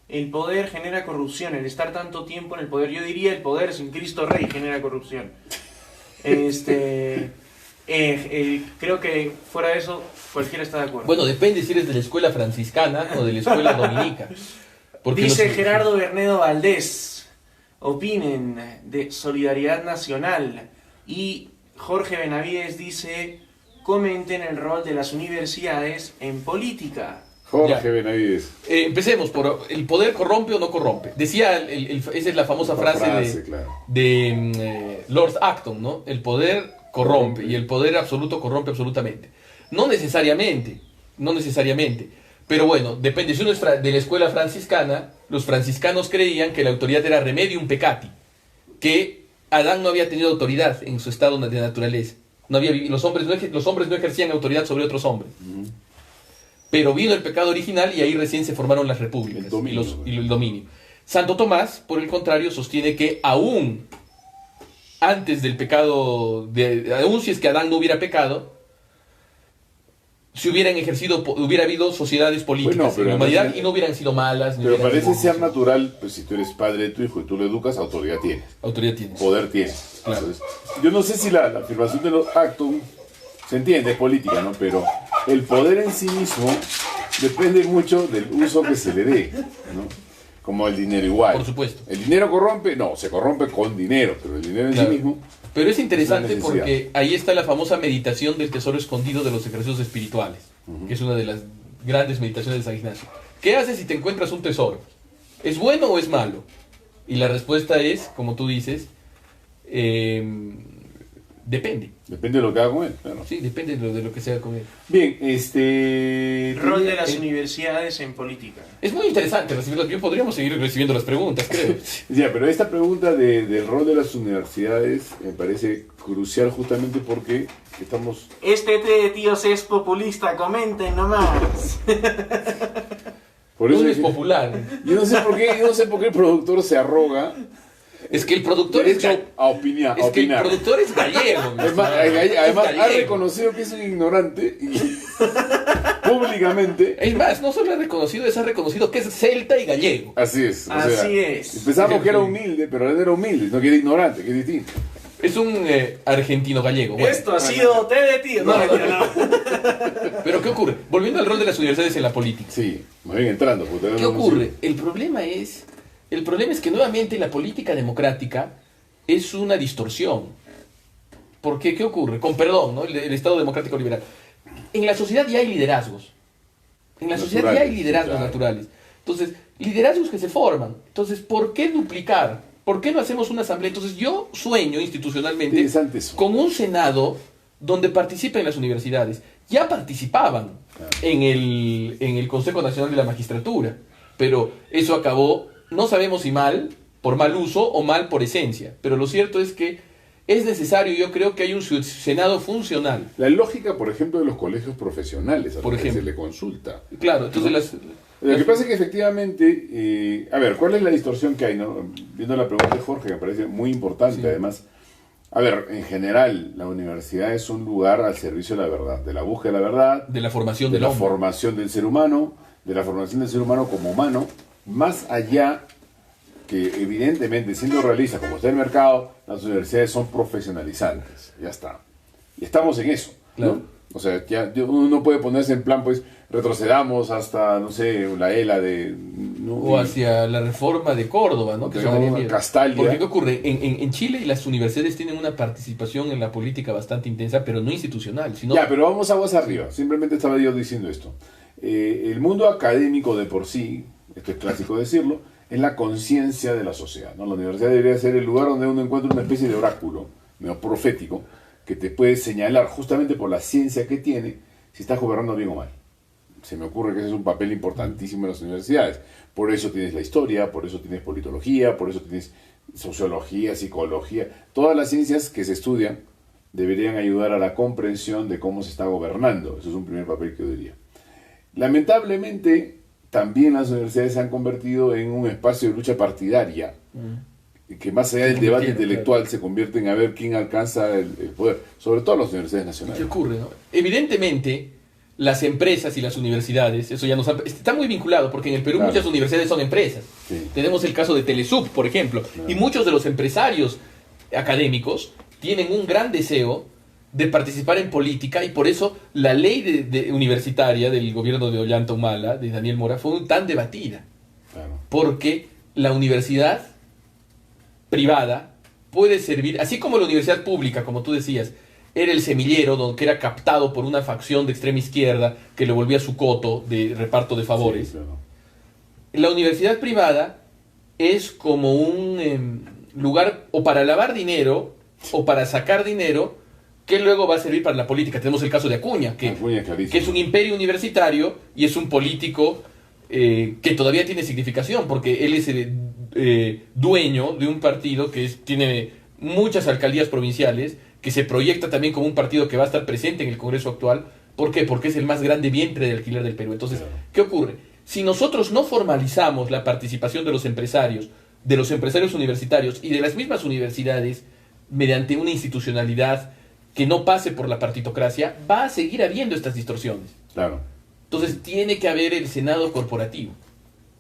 [SPEAKER 3] el poder genera corrupción. El estar tanto tiempo en el poder, yo diría el poder sin Cristo Rey genera corrupción. Creo que fuera de eso cualquiera está de acuerdo.
[SPEAKER 2] Bueno, depende si eres de la escuela franciscana o de la escuela dominica. Porque
[SPEAKER 3] Dice
[SPEAKER 2] los-
[SPEAKER 3] Gerardo Bernedo Valdés, opinen de Solidaridad Nacional. Y Jorge Benavides dice, comenten el rol de las universidades en política.
[SPEAKER 1] Jorge
[SPEAKER 2] Ya.
[SPEAKER 1] Benavides.
[SPEAKER 2] Empecemos por ¿el poder corrompe o no corrompe? Decía, esa es la famosa frase
[SPEAKER 1] Claro.
[SPEAKER 2] de Lord Acton, ¿no? El poder corrompe y el poder absoluto corrompe absolutamente. No necesariamente, pero bueno, depende. Si uno es de la escuela franciscana, los franciscanos creían que la autoridad era remedium peccati, que Adán no había tenido autoridad en su estado de naturaleza. Los hombres no ejercían autoridad sobre otros hombres. Pero vino el pecado original y ahí recién se formaron las repúblicas
[SPEAKER 1] El dominio.
[SPEAKER 2] y el dominio. Santo Tomás, por el contrario, sostiene que aún antes del pecado, aún si es que Adán no hubiera pecado, si hubiera habido sociedades políticas
[SPEAKER 1] Bueno,
[SPEAKER 2] en
[SPEAKER 1] pero
[SPEAKER 2] la humanidad
[SPEAKER 1] además-
[SPEAKER 2] y no hubieran sido malas. ni
[SPEAKER 1] Pero
[SPEAKER 2] hubieran
[SPEAKER 1] parece
[SPEAKER 2] sido-
[SPEAKER 1] ser natural, pues si tú eres padre de tu hijo y tú lo educas, autoridad tienes,
[SPEAKER 2] Autoridad tienes.
[SPEAKER 1] poder tienes.
[SPEAKER 2] Claro.
[SPEAKER 1] Entonces, yo no sé si la afirmación de los Acton se entiende, es política, ¿no? Pero el poder en sí mismo depende mucho del uso que se le dé, ¿no? Como el dinero igual.
[SPEAKER 2] Por supuesto.
[SPEAKER 1] ¿El dinero corrompe? No, se corrompe con dinero, pero el dinero en
[SPEAKER 2] Claro.
[SPEAKER 1] sí mismo...
[SPEAKER 2] Pero es interesante
[SPEAKER 1] Es una necesidad.
[SPEAKER 2] porque ahí está la famosa meditación del tesoro escondido de los ejercicios espirituales, que es una de las grandes meditaciones de San Ignacio. ¿Qué haces si te encuentras un tesoro? ¿Es bueno o es malo? Y la respuesta es, como tú dices, depende.
[SPEAKER 1] Depende de lo que haga con él, claro.
[SPEAKER 2] Sí, depende de lo que sea con él.
[SPEAKER 1] Bien,
[SPEAKER 3] Rol de las universidades en política.
[SPEAKER 2] Es muy interesante recibirlas. Yo podríamos seguir recibiendo las preguntas, creo.
[SPEAKER 1] Ya, pero esta pregunta del rol de las universidades me parece crucial justamente porque estamos...
[SPEAKER 3] Este té de tíos es populista, comenten nomás.
[SPEAKER 1] Por
[SPEAKER 2] No
[SPEAKER 1] eso
[SPEAKER 2] es popular.
[SPEAKER 1] yo no sé por qué el productor se arroga
[SPEAKER 2] Es que el productor es,
[SPEAKER 1] derecho a opinar.
[SPEAKER 2] es que el productor es gallego. mi
[SPEAKER 1] Es más,
[SPEAKER 2] estimado.
[SPEAKER 1] además
[SPEAKER 2] Es
[SPEAKER 1] ha
[SPEAKER 2] gallego.
[SPEAKER 1] reconocido que es un ignorante y públicamente.
[SPEAKER 2] Es más, no solo ha reconocido que es celta y gallego.
[SPEAKER 1] Así es.
[SPEAKER 3] Así es.
[SPEAKER 1] Pensamos que era humilde, pero él era humilde, no que era ignorante, que es distinto.
[SPEAKER 2] Es un argentino gallego. Bueno,
[SPEAKER 3] Esto ha sido té de tíos. No, mentira, no.
[SPEAKER 2] pero ¿qué ocurre? Volviendo al rol de las universidades en la política.
[SPEAKER 1] Sí, más bien entrando. porque todavía
[SPEAKER 2] ¿Qué
[SPEAKER 1] no hemos
[SPEAKER 2] ocurre?
[SPEAKER 1] ido.
[SPEAKER 2] El problema es que nuevamente la política democrática es una distorsión. Porque, ¿qué ocurre? Con perdón, ¿no? El Estado democrático liberal. En la sociedad ya hay liderazgos. En la sociedad ya hay
[SPEAKER 1] Naturales,
[SPEAKER 2] liderazgos
[SPEAKER 1] claro.
[SPEAKER 2] naturales. Entonces, liderazgos que se forman. Entonces, ¿por qué duplicar? ¿Por qué no hacemos una asamblea? Entonces, yo sueño institucionalmente
[SPEAKER 1] Interesante eso.
[SPEAKER 2] con un Senado donde participen las universidades. Ya participaban
[SPEAKER 1] Claro.
[SPEAKER 2] en el Consejo Nacional de la Magistratura, pero eso acabó, no sabemos si mal, por mal uso o mal por esencia, pero lo cierto es que es necesario, yo creo que hay un Senado funcional.
[SPEAKER 1] La lógica, por ejemplo, de los colegios profesionales, a
[SPEAKER 2] Por
[SPEAKER 1] los que
[SPEAKER 2] ejemplo.
[SPEAKER 1] se le consulta.
[SPEAKER 2] Claro, entonces
[SPEAKER 1] Lo que pasa es que efectivamente, a ver, ¿cuál es la distorsión que hay? ¿No? Viendo la pregunta de Jorge, que me parece muy importante,
[SPEAKER 2] Sí.
[SPEAKER 1] además. A ver, en general, la universidad es un lugar al servicio de la verdad, de la búsqueda de la verdad,
[SPEAKER 2] de la formación
[SPEAKER 1] de
[SPEAKER 2] del
[SPEAKER 1] la
[SPEAKER 2] hombre.
[SPEAKER 1] formación del ser humano, de la formación del ser humano como humano, más allá que evidentemente, siendo realistas como está el mercado, las universidades son profesionalizantes, ya está. Y estamos en eso, ¿no?
[SPEAKER 2] Claro.
[SPEAKER 1] O sea, ya uno no puede ponerse en plan, pues, retrocedamos hasta, no sé, la ELA de... ¿no?
[SPEAKER 2] O hacia la reforma de Córdoba, ¿no? Que
[SPEAKER 1] Digamos,
[SPEAKER 2] sonaría
[SPEAKER 1] una
[SPEAKER 2] bien.
[SPEAKER 1] Castalia.
[SPEAKER 2] Porque ¿qué ocurre? En Chile las universidades tienen una participación en la política bastante intensa, pero no institucional, sino...
[SPEAKER 1] Ya, pero vamos aguas arriba. Simplemente estaba yo diciendo esto. El mundo académico de por sí, esto es clásico decirlo, es la conciencia de la sociedad, ¿no? La universidad debería ser el lugar donde uno encuentra una especie de oráculo, medio profético, que te puede señalar justamente por la ciencia que tiene si estás gobernando bien o mal. Se me ocurre que ese es un papel importantísimo en las universidades. Por eso tienes la historia, por eso tienes politología, por eso tienes sociología, psicología. Todas las ciencias que se estudian deberían ayudar a la comprensión de cómo se está gobernando. Eso es un primer papel que yo diría. Lamentablemente, también las universidades se han convertido en un espacio de lucha partidaria, que más allá del debate intelectual se convierte en a ver quién alcanza el poder, sobre todo las universidades nacionales.
[SPEAKER 2] ¿Qué ocurre, no? Evidentemente, las empresas y las universidades, eso ya está muy vinculado, porque en el Perú muchas universidades son empresas.
[SPEAKER 1] Sí.
[SPEAKER 2] Tenemos el caso de Telesub, por ejemplo, y muchos de los empresarios académicos tienen un gran deseo de participar en política, y por eso la ley universitaria del gobierno de Ollanta Humala, de Daniel Mora, fue tan debatida.
[SPEAKER 1] Claro.
[SPEAKER 2] Porque la universidad privada puede servir, así como la universidad pública, como tú decías, era el semillero que era captado por una facción de extrema izquierda que le volvía su coto de reparto de favores.
[SPEAKER 1] Sí, claro.
[SPEAKER 2] La universidad privada es como un lugar o para lavar dinero o para sacar dinero que luego va a servir para la política. Tenemos el caso de Acuña, que es un imperio universitario y es un político que todavía tiene significación, porque él es dueño de un partido que tiene muchas alcaldías provinciales, que se proyecta también como un partido que va a estar presente en el Congreso actual. ¿Por qué? Porque es el más grande vientre de alquiler del Perú. Entonces, ¿qué ocurre? Si nosotros no formalizamos la participación de los empresarios universitarios y de las mismas universidades mediante una institucionalidad que no pase por la partitocracia, va a seguir habiendo estas distorsiones.
[SPEAKER 1] Claro.
[SPEAKER 2] Entonces tiene que haber el Senado corporativo.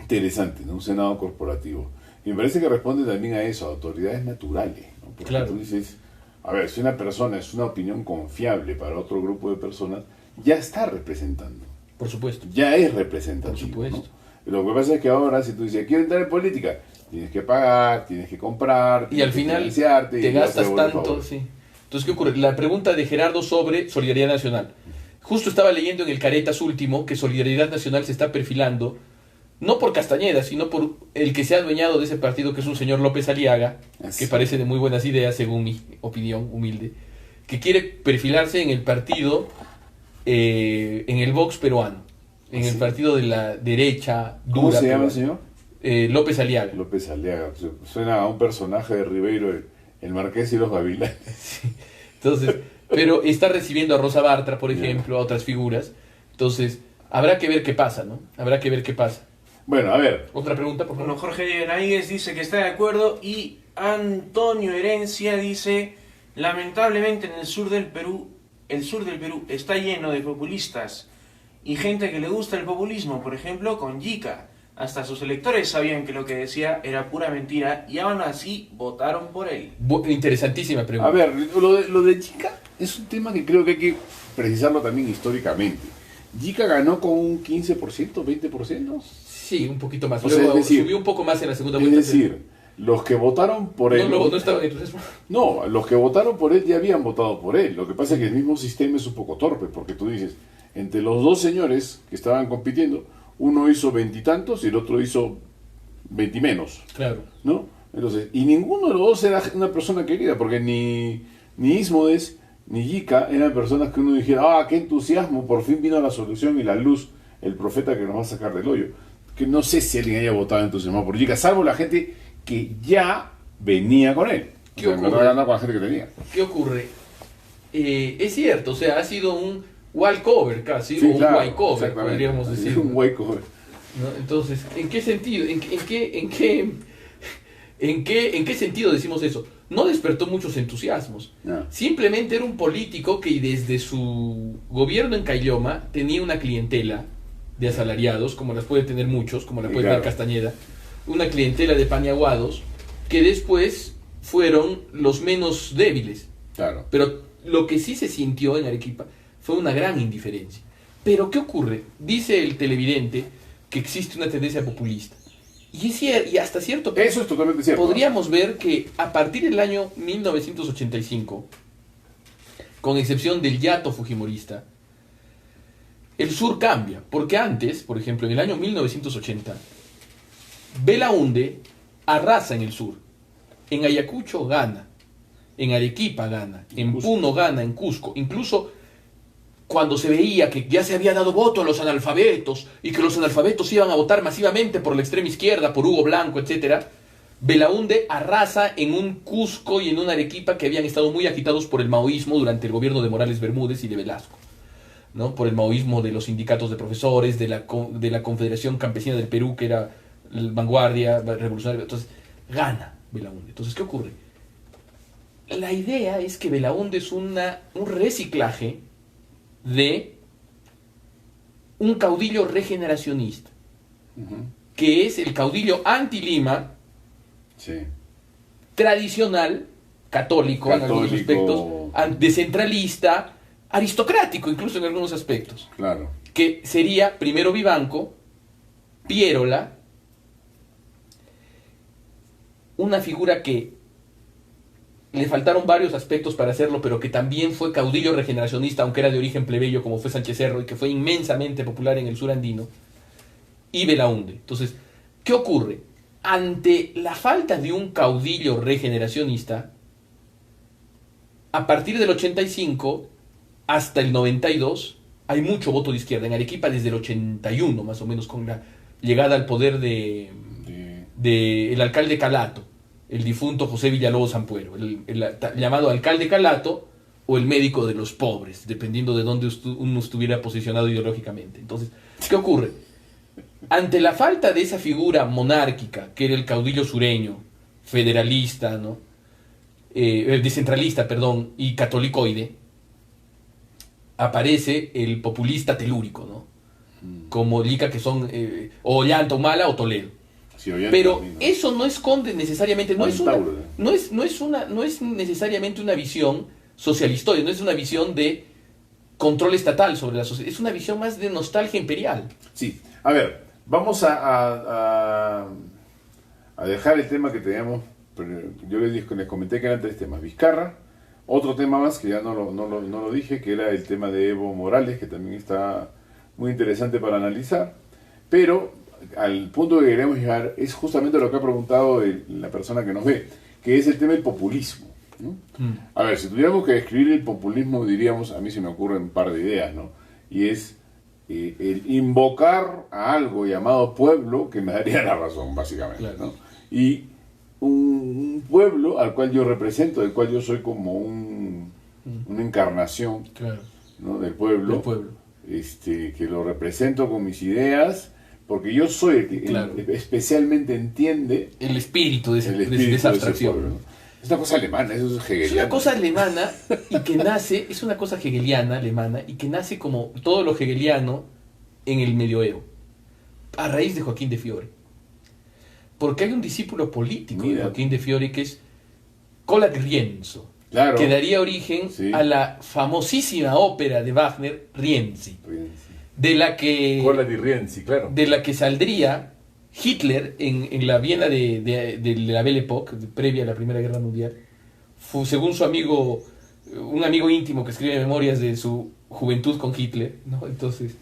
[SPEAKER 1] Interesante, ¿no? Un Senado corporativo. Y me parece que responde también a eso, a autoridades naturales, ¿no? Porque
[SPEAKER 2] claro.
[SPEAKER 1] Tú dices, a ver, si una persona es una opinión confiable para otro grupo de personas, ya está representando.
[SPEAKER 2] Por supuesto.
[SPEAKER 1] Ya es representativo.
[SPEAKER 2] Por supuesto.
[SPEAKER 1] ¿No? Lo que pasa es que ahora, si tú dices, quiero entrar en política, tienes que pagar, tienes que comprar,
[SPEAKER 2] y al final te gastas tanto, sí. Entonces, ¿qué ocurre? La pregunta de Gerardo sobre Solidaridad Nacional. Justo estaba leyendo en el Caretas último que Solidaridad Nacional se está perfilando, no por Castañeda, sino por el que se ha adueñado de ese partido, que es un señor López Aliaga, que parece de muy buenas ideas, según mi opinión humilde, que quiere perfilarse en el partido, en el Vox peruano, en el partido de la derecha dura.
[SPEAKER 1] ¿Cómo se llama el señor?
[SPEAKER 2] López Aliaga.
[SPEAKER 1] López Aliaga. Suena a un personaje de Ribeiro, el Marqués y los Gavilanes.
[SPEAKER 2] Sí. Entonces, pero está recibiendo a Rosa Bartra, por ejemplo, a otras figuras. Entonces, habrá que ver qué pasa, ¿no? Habrá que ver qué pasa.
[SPEAKER 1] Bueno, a ver.
[SPEAKER 2] Otra pregunta, por favor.
[SPEAKER 3] Bueno, Jorge Benavides dice que está de acuerdo, y Antonio Herencia dice, lamentablemente en el sur del Perú está lleno de populistas y gente que le gusta el populismo, por ejemplo, con Yica. Hasta sus electores sabían que lo que decía era pura mentira y aún así votaron por él.
[SPEAKER 2] Interesantísima pregunta.
[SPEAKER 1] A ver, lo de Yica es un tema que creo que hay que precisarlo también históricamente. ¿Yica ganó con un 15%, 20%?
[SPEAKER 2] Sí, un poquito más.
[SPEAKER 1] O sea,
[SPEAKER 2] luego
[SPEAKER 1] decir,
[SPEAKER 2] subió un poco más en la segunda vuelta.
[SPEAKER 1] Es decir, los que votaron por él...
[SPEAKER 2] No estaban entonces...
[SPEAKER 1] No, los que votaron por él ya habían votado por él. Lo que pasa es que el mismo sistema es un poco torpe, porque tú dices, entre los dos señores que estaban compitiendo, uno hizo 20 y tantos y el otro hizo 20 y menos.
[SPEAKER 2] Claro.
[SPEAKER 1] ¿No? Entonces, y ninguno de los dos era una persona querida, porque ni Ismodes ni Yica eran personas que uno dijera, qué entusiasmo, por fin vino la solución y la luz, el profeta que nos va a sacar del hoyo. Que no sé si alguien haya votado entusiasmado por Yica, salvo la gente que ya venía con él.
[SPEAKER 2] ¿Qué ocurre?
[SPEAKER 1] No con la gente que tenía.
[SPEAKER 2] ¿Qué ocurre? Es cierto, o sea, ha sido un wallcover casi,
[SPEAKER 1] sí,
[SPEAKER 2] o
[SPEAKER 1] claro,
[SPEAKER 2] un whitecover, podríamos decir.
[SPEAKER 1] Un whitecover.
[SPEAKER 2] ¿No? Entonces, ¿en qué sentido? ¿En qué sentido decimos eso? No despertó muchos entusiasmos.
[SPEAKER 1] No.
[SPEAKER 2] Simplemente era un político que desde su gobierno en Caylloma tenía una clientela de asalariados, como las puede tener muchos, como la puede tener Castañeda, una clientela de paniaguados, que después fueron los menos débiles.
[SPEAKER 1] Claro.
[SPEAKER 2] Pero lo que sí se sintió en Arequipa fue una gran indiferencia. Pero ¿qué ocurre? Dice el televidente que existe una tendencia populista. Y es cierto, y hasta cierto punto
[SPEAKER 1] eso es totalmente cierto.
[SPEAKER 2] Podríamos ver que a partir del año 1985, con excepción del hiato fujimorista, el sur cambia. Porque antes, por ejemplo, en el año 1980, Belaúnde arrasa en el sur. En Ayacucho gana. En Arequipa gana. En Puno gana. En Cusco. Incluso cuando se veía que ya se había dado voto a los analfabetos y que los analfabetos iban a votar masivamente por la extrema izquierda, por Hugo Blanco, etc., Belaúnde arrasa en un Cusco y en una Arequipa que habían estado muy agitados por el maoísmo durante el gobierno de Morales Bermúdez y de Velasco, ¿no? Por el maoísmo de los sindicatos de profesores, de la Confederación Campesina del Perú, que era vanguardia revolucionaria. Entonces, gana Belaúnde. Entonces, ¿qué ocurre? La idea es que Belaúnde es un reciclaje de un caudillo regeneracionista, que es el caudillo anti-Lima, tradicional, católico en algunos aspectos, descentralista, aristocrático incluso en algunos aspectos.
[SPEAKER 1] Claro.
[SPEAKER 2] Que sería primero Vivanco, Pierola, una figura que le faltaron varios aspectos para hacerlo, pero que también fue caudillo regeneracionista, aunque era de origen plebeyo, como fue Sánchez Cerro, y que fue inmensamente popular en el sur andino, y Belaúnde. Entonces, ¿qué ocurre? Ante la falta de un caudillo regeneracionista, a partir del 85 hasta el 92, hay mucho voto de izquierda. En Arequipa desde el 81, más o menos, con la llegada al poder de el alcalde Calato, el difunto José Villalobos Ampuero, el llamado alcalde Calato o el médico de los pobres, dependiendo de dónde uno estuviera posicionado ideológicamente. Entonces, ¿qué ocurre? Ante la falta de esa figura monárquica, que era el caudillo sureño, federalista, ¿no? Descentralista, perdón, y catolicoide, aparece el populista telúrico, ¿no? Como Lica, que son o Ollanta, Humala o Toledo. Sí, pero también, ¿no? Eso no esconde necesariamente, no es necesariamente una visión socialistoide, no es una visión de control estatal sobre la sociedad, es una visión más de nostalgia imperial.
[SPEAKER 1] Sí, a ver, vamos a dejar el tema que teníamos. Yo les comenté que eran 3 temas: Vizcarra, otro tema más que ya no lo dije, que era el tema de Evo Morales, que también está muy interesante para analizar, pero al punto que queremos llegar es justamente lo que ha preguntado la persona que nos ve, que es el tema del populismo, ¿no? A ver, si tuviéramos que describir el populismo, diríamos, a mí se me ocurren un par de ideas, ¿no? Y es el invocar a algo llamado pueblo, que me daría la razón, básicamente, claro, ¿no? Y un pueblo al cual yo represento, del cual yo soy como una encarnación, claro, ¿no? Del pueblo, que lo represento con mis ideas, porque yo soy el que claro, especialmente entiende
[SPEAKER 2] el espíritu de esa abstracción.
[SPEAKER 1] Pueblo, ¿no? Es una cosa alemana, eso es hegeliano.
[SPEAKER 2] Es una cosa alemana y que nace, es una cosa hegeliana alemana y que nace como todo lo hegeliano en el medioevo, a raíz de Joaquín de Fiore. Porque hay un discípulo político de Joaquín de Fiore que es Colat Rienzo, claro, que daría origen a la famosísima ópera de Wagner, Rienzi. De la que
[SPEAKER 1] claro,
[SPEAKER 2] de la que saldría Hitler en la Viena de la Belle Époque, previa a la Primera Guerra Mundial, según su amigo, un amigo íntimo que escribe memorias de su juventud con Hitler, ¿no? Entonces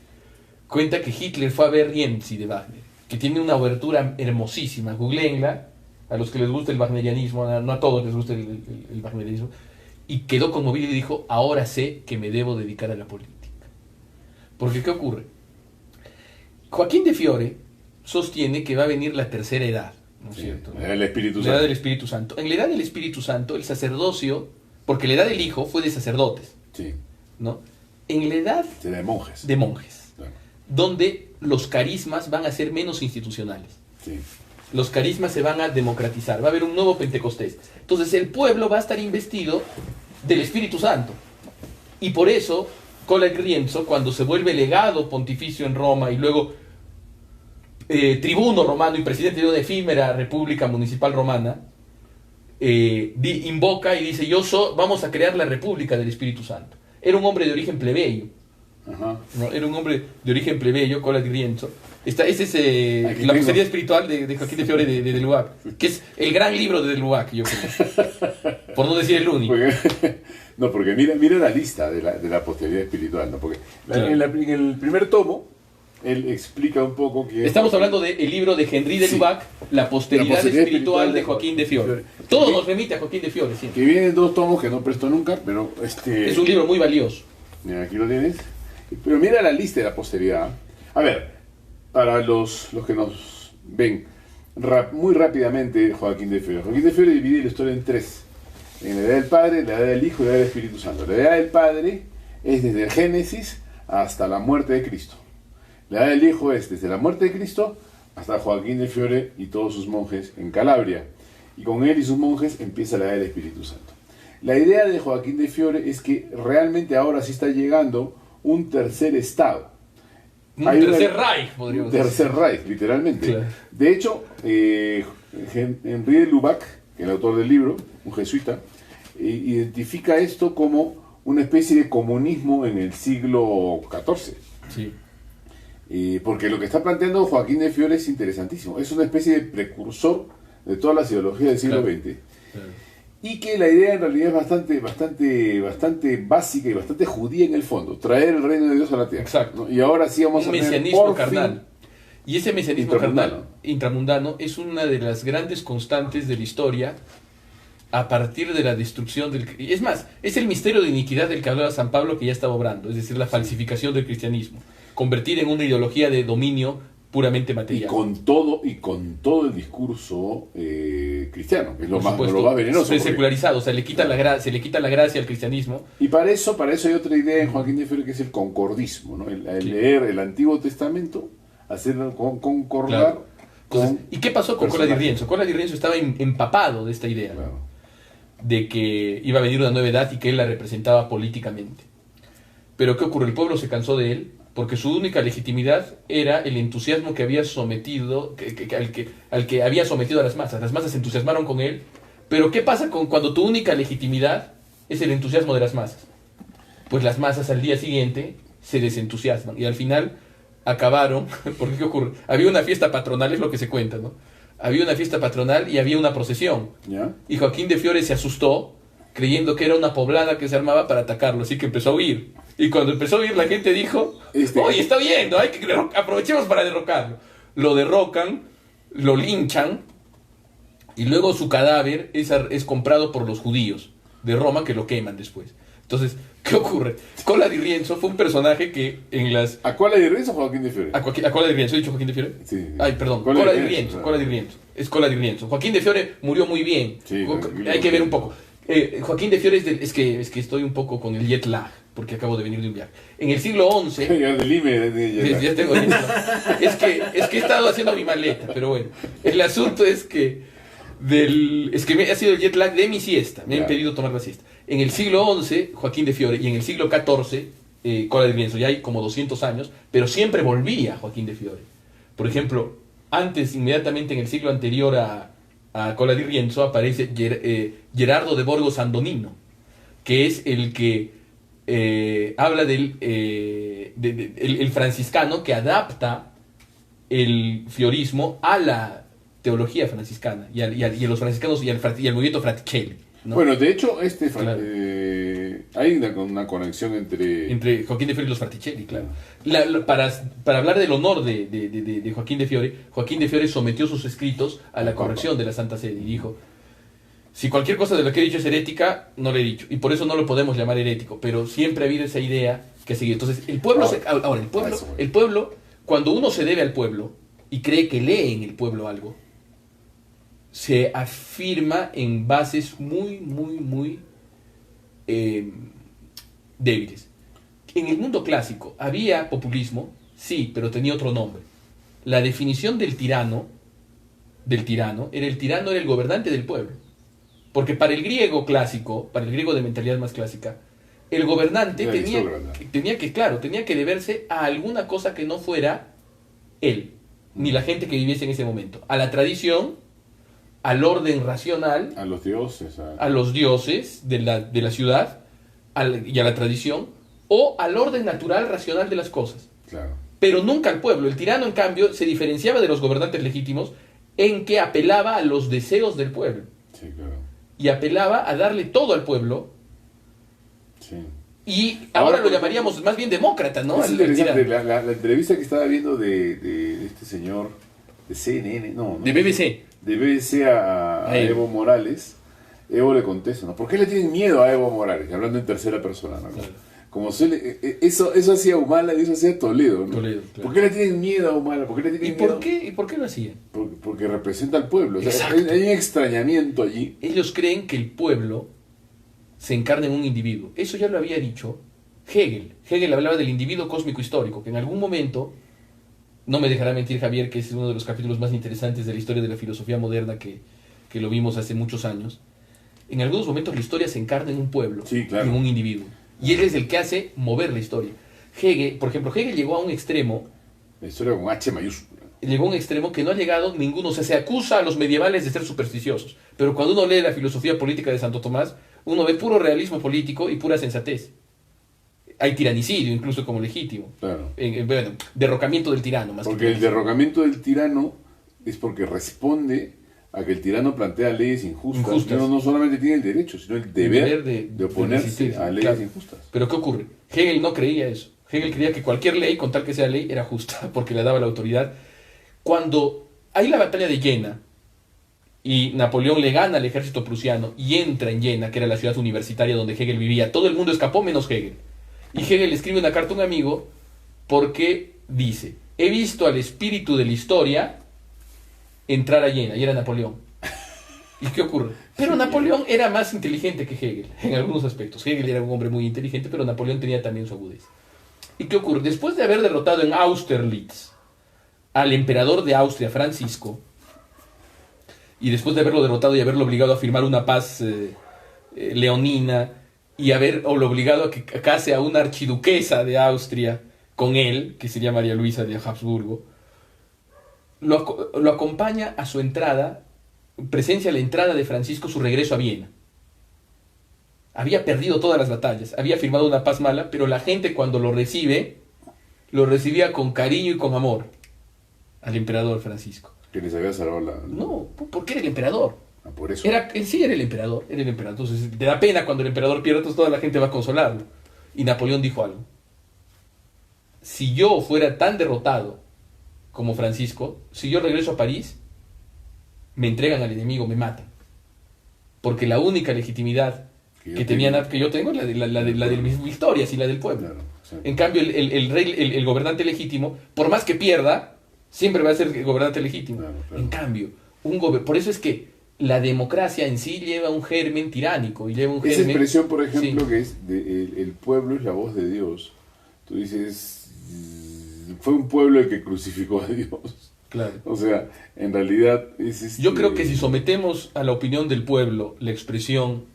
[SPEAKER 2] cuenta que Hitler fue a ver Rienzi de Wagner, que tiene una obertura hermosísima. Googleenla, a los que les gusta el wagnerianismo, no a todos les gusta el wagnerianismo, y quedó conmovido y dijo: ahora sé que me debo dedicar a la política. Porque, ¿qué ocurre? Joaquín de Fiore sostiene que va a venir la tercera edad, ¿no es cierto?
[SPEAKER 1] La edad del Espíritu Santo.
[SPEAKER 2] La edad del Espíritu Santo. En la edad del Espíritu Santo, el sacerdocio, porque la edad del Hijo fue de sacerdotes,
[SPEAKER 1] sí,
[SPEAKER 2] ¿no? En la edad
[SPEAKER 1] de monjes.
[SPEAKER 2] De monjes,
[SPEAKER 1] claro,
[SPEAKER 2] donde los carismas van a ser menos institucionales.
[SPEAKER 1] Sí.
[SPEAKER 2] Los carismas se van a democratizar, va a haber un nuevo Pentecostés. Entonces el pueblo va a estar investido del Espíritu Santo. Y por eso Colat Rienzo, cuando se vuelve legado pontificio en Roma y luego tribuno romano y presidente de una efímera república municipal romana, invoca y dice: vamos a crear la República del Espíritu Santo. Era un hombre de origen plebeyo.
[SPEAKER 1] Ajá.
[SPEAKER 2] ¿No? Era un hombre de origen plebeyo, Colat Rienzo. Ese es la postería espiritual de Joaquín de Fiore de Lubac, que es el gran libro de Lubac, yo creo. Por no decir el único.
[SPEAKER 1] Porque mira la lista de la posteridad espiritual, ¿no? Porque claro, en el primer tomo él explica un poco que...
[SPEAKER 2] Estamos hablando del libro de Henri de Lubac, La posteridad espiritual de Joaquín de Fiore. Todo nos remite a Joaquín de Fiore, siempre.
[SPEAKER 1] Que vienen 2 tomos que no presto nunca, pero
[SPEAKER 2] Es un libro muy valioso.
[SPEAKER 1] Mira, aquí lo tienes. Pero mira la lista de la posteridad. A ver, para los que nos ven, muy rápidamente Joaquín de Fiore. Joaquín de Fiore divide la historia en 3. En la edad del Padre, la edad del Hijo y la edad del Espíritu Santo. La edad del Padre es desde el Génesis hasta la muerte de Cristo. La edad del Hijo es desde la muerte de Cristo hasta Joaquín de Fiore y todos sus monjes en Calabria. Y con él y sus monjes empieza la edad del Espíritu Santo. La idea de Joaquín de Fiore es que realmente ahora sí está llegando un tercer estado.
[SPEAKER 2] Un tercer Reich, podríamos decir.
[SPEAKER 1] Tercer Reich, literalmente.
[SPEAKER 2] Claro.
[SPEAKER 1] De hecho, Henri de Lubac, el autor del libro, un jesuita, identifica esto como una especie de comunismo en el siglo XIV.
[SPEAKER 2] Sí.
[SPEAKER 1] Porque lo que está planteando Joaquín de Fiore es interesantísimo. Es una especie de precursor de todas las ideologías del siglo XX.
[SPEAKER 2] Claro.
[SPEAKER 1] Y que la idea en realidad es bastante básica y bastante judía en el fondo. Traer el reino de Dios a la tierra.
[SPEAKER 2] Exacto.
[SPEAKER 1] ¿no? Y ahora sí vamos
[SPEAKER 2] Un
[SPEAKER 1] a tener
[SPEAKER 2] mesianismo
[SPEAKER 1] por
[SPEAKER 2] carnal. Y ese mesianismo
[SPEAKER 1] intramundano.
[SPEAKER 2] intramundano es una de las grandes constantes de la historia a partir de la destrucción del... Es más, es el misterio de iniquidad del que hablaba San Pablo que ya estaba obrando, es decir, la falsificación del cristianismo, convertir en una ideología de dominio puramente material.
[SPEAKER 1] Y con todo el discurso cristiano, que es lo
[SPEAKER 2] Por
[SPEAKER 1] más venenoso.
[SPEAKER 2] Es secularizado, o sea, se le quita la gracia al cristianismo.
[SPEAKER 1] Y para eso hay otra idea en Joaquín de Fiore que es el concordismo, ¿no? El
[SPEAKER 2] Sí.
[SPEAKER 1] leer el Antiguo Testamento, hacer concordar.
[SPEAKER 2] Claro. Entonces,
[SPEAKER 1] con
[SPEAKER 2] ¿y qué pasó con Cola di Rienzo? Cola di Rienzo estaba empapado de esta idea,
[SPEAKER 1] Claro.
[SPEAKER 2] de que iba a venir una nueva edad y que él la representaba políticamente. Pero ¿qué ocurre? El pueblo se cansó de él porque su única legitimidad era el entusiasmo que había sometido, al que había sometido a las masas. Las masas se entusiasmaron con él, pero ¿qué pasa cuando tu única legitimidad es el entusiasmo de las masas? Pues las masas al día siguiente se desentusiasman y al final acabaron, porque ¿qué ocurre? Había una fiesta patronal, es lo que se cuenta, ¿no? Había una fiesta patronal y había una procesión.
[SPEAKER 1] ¿Ya?
[SPEAKER 2] Y Joaquín de Fiore se asustó, creyendo que era una poblada que se armaba para atacarlo, así que empezó a huir. Y cuando empezó a huir, la gente dijo, oye, está bien, ¿no? Aprovechemos para derrocarlo. Lo derrocan, lo linchan, y luego su cadáver es comprado por los judíos de Roma, que lo queman después. Entonces, ¿qué ocurre? Cola di Rienzo fue un personaje que en las...
[SPEAKER 1] ¿A Cola di Rienzo o Joaquín de Fiore?
[SPEAKER 2] ¿A Cola di Rienzo? ¿He dicho Joaquín de Fiore?
[SPEAKER 1] Sí.
[SPEAKER 2] Ay, perdón.
[SPEAKER 1] Cola
[SPEAKER 2] Cola
[SPEAKER 1] di
[SPEAKER 2] di
[SPEAKER 1] Rienzo,
[SPEAKER 2] Rienzo.
[SPEAKER 1] claro.
[SPEAKER 2] Cola di Rienzo. Es Cola di Rienzo. Joaquín de Fiore murió muy bien.
[SPEAKER 1] Sí,
[SPEAKER 2] Hay que ver un poco. Joaquín de Fiore es que estoy un poco con el jet lag, porque acabo de venir de un viaje. En el siglo XI...
[SPEAKER 1] Ya del IME,
[SPEAKER 2] Ya tengo jet lag. Es que he estado haciendo mi maleta, pero bueno. El asunto es que... ha sido el jet lag de mi siesta. Me han impedido tomar la siesta. En el siglo XI, Joaquín de Fiore, y en el siglo XIV, Cola di Rienzo, ya hay como 200 años, pero siempre volvía Joaquín de Fiore. Por ejemplo, inmediatamente en el siglo anterior a Cola di Rienzo, aparece Gerardo de Borgo Sandonino, que es el que habla del el franciscano que adapta el fiorismo a la teología franciscana y a los franciscanos y al movimiento Fraticelli, ¿no?
[SPEAKER 1] Bueno, de hecho,
[SPEAKER 2] Claro.
[SPEAKER 1] hay una conexión
[SPEAKER 2] Entre Joaquín de Fiore y los Fraticelli, claro. Para hablar del honor de Joaquín de Fiore sometió sus escritos a la corrección de la Santa Sede y dijo: si cualquier cosa de lo que he dicho es herética, no lo he dicho, y por eso no lo podemos llamar herético, pero siempre ha habido esa idea que sigue. Entonces, el pueblo, el pueblo, cuando uno se debe al pueblo y cree que lee en el pueblo algo, se afirma en bases muy débiles. En el mundo clásico había populismo, sí, pero tenía otro nombre. La definición del tirano era el gobernante del pueblo. Porque para el griego clásico, para el griego de mentalidad más clásica, el gobernante tenía que deberse a alguna cosa que no fuera él, ni la gente que viviese en ese momento. A la tradición, al orden racional,
[SPEAKER 1] a los dioses,
[SPEAKER 2] a los dioses de la ciudad y a la tradición, o al orden natural racional de las cosas.
[SPEAKER 1] Claro.
[SPEAKER 2] Pero nunca al pueblo. El tirano, en cambio, se diferenciaba de los gobernantes legítimos en que apelaba a los deseos del pueblo.
[SPEAKER 1] Sí, claro.
[SPEAKER 2] Y apelaba a darle todo al pueblo.
[SPEAKER 1] Sí.
[SPEAKER 2] Y ahora lo llamaríamos más bien demócrata, ¿no?
[SPEAKER 1] Es interesante, la entrevista que estaba viendo de este señor de CNN, no,
[SPEAKER 2] De BBC.
[SPEAKER 1] de BBC a Evo Morales, Evo le contesta, ¿no? ¿Por qué le tienen miedo a Evo Morales? Hablando en tercera persona, ¿no?
[SPEAKER 2] Claro.
[SPEAKER 1] Como eso hacía Humala y eso hacía Toledo, ¿no?
[SPEAKER 2] Toledo, claro.
[SPEAKER 1] ¿Por qué le tienen miedo a Humala? ¿Por qué le tienen miedo?
[SPEAKER 2] ¿Y por qué lo hacían?
[SPEAKER 1] Porque representa al pueblo. O sea,
[SPEAKER 2] Exacto.
[SPEAKER 1] hay un extrañamiento allí.
[SPEAKER 2] Ellos creen que el pueblo se encarna en un individuo. Eso ya lo había dicho Hegel. Hegel hablaba del individuo cósmico histórico, que en algún momento, no me dejará mentir Javier, que es uno de los capítulos más interesantes de la historia de la filosofía moderna que lo vimos hace muchos años, en algunos momentos la historia se encarna en un pueblo,
[SPEAKER 1] Sí, claro.
[SPEAKER 2] en un individuo. Y él es el que hace mover la historia. Hegel, por ejemplo, Hegel llegó a un extremo,
[SPEAKER 1] La historia con H mayúscula.
[SPEAKER 2] que no ha llegado ninguno. O sea, se acusa a los medievales de ser supersticiosos. Pero cuando uno lee la filosofía política de Santo Tomás, uno ve puro realismo político y pura sensatez. Hay tiranicidio, incluso como legítimo.
[SPEAKER 1] Claro.
[SPEAKER 2] Bueno, derrocamiento del tirano, más
[SPEAKER 1] Porque
[SPEAKER 2] que
[SPEAKER 1] el derrocamiento del tirano es porque responde a que el tirano plantea leyes injustas.
[SPEAKER 2] Injustas.
[SPEAKER 1] No solamente tiene el derecho, sino el deber de oponerse
[SPEAKER 2] resistirse,
[SPEAKER 1] a leyes
[SPEAKER 2] claro.
[SPEAKER 1] injustas.
[SPEAKER 2] Pero ¿qué ocurre? Hegel no creía eso. Hegel creía que cualquier ley, con tal que sea ley, era justa, porque le daba la autoridad. Cuando hay la batalla de Jena, y Napoleón le gana al ejército prusiano, y entra en Jena, que era la ciudad universitaria donde Hegel vivía, todo el mundo escapó menos Hegel. Y Hegel le escribe una carta a un amigo, porque dice, he visto al espíritu de la historia entrar a Jena, y era Napoleón. ¿Y qué ocurre? Pero Napoleón era más inteligente que Hegel, en algunos aspectos. Hegel era un hombre muy inteligente, pero Napoleón tenía también su agudeza. ¿Y qué ocurre? Después de haber derrotado en Austerlitz al emperador de Austria, Francisco, y después de haberlo derrotado y haberlo obligado a firmar una paz leonina, y haberlo obligado a que case a una archiduquesa de Austria con él, que sería María Luisa de Habsburgo, lo acompaña a su entrada, presencia a la entrada de Francisco, su regreso a Viena. Había perdido todas las batallas, había firmado una paz mala, pero la gente cuando lo recibía con cariño y con amor al emperador Francisco.
[SPEAKER 1] Que les había salvado la...
[SPEAKER 2] No, porque era el emperador.
[SPEAKER 1] Ah, por eso.
[SPEAKER 2] Sí, era el emperador. Entonces, te da pena cuando el emperador pierde, entonces toda la gente va a consolarlo. Y Napoleón dijo algo. Si yo fuera tan derrotado como Francisco, si yo regreso a París, me entregan al enemigo, me matan. Porque la única legitimidad que yo tengo es la de mis victorias y la del pueblo.
[SPEAKER 1] Claro, sí.
[SPEAKER 2] En cambio, el rey, el gobernante legítimo, por más que pierda, siempre va a ser el gobernante legítimo.
[SPEAKER 1] Claro.
[SPEAKER 2] En cambio, por eso es que la democracia en sí lleva un germen tiránico y lleva un germen...
[SPEAKER 1] Esa expresión, por ejemplo,
[SPEAKER 2] Sí.
[SPEAKER 1] que es el pueblo es la voz de Dios. Tú dices, fue un pueblo el que crucificó a Dios.
[SPEAKER 2] Claro.
[SPEAKER 1] O sea, en realidad es
[SPEAKER 2] Yo creo que si sometemos a la opinión del pueblo la expresión,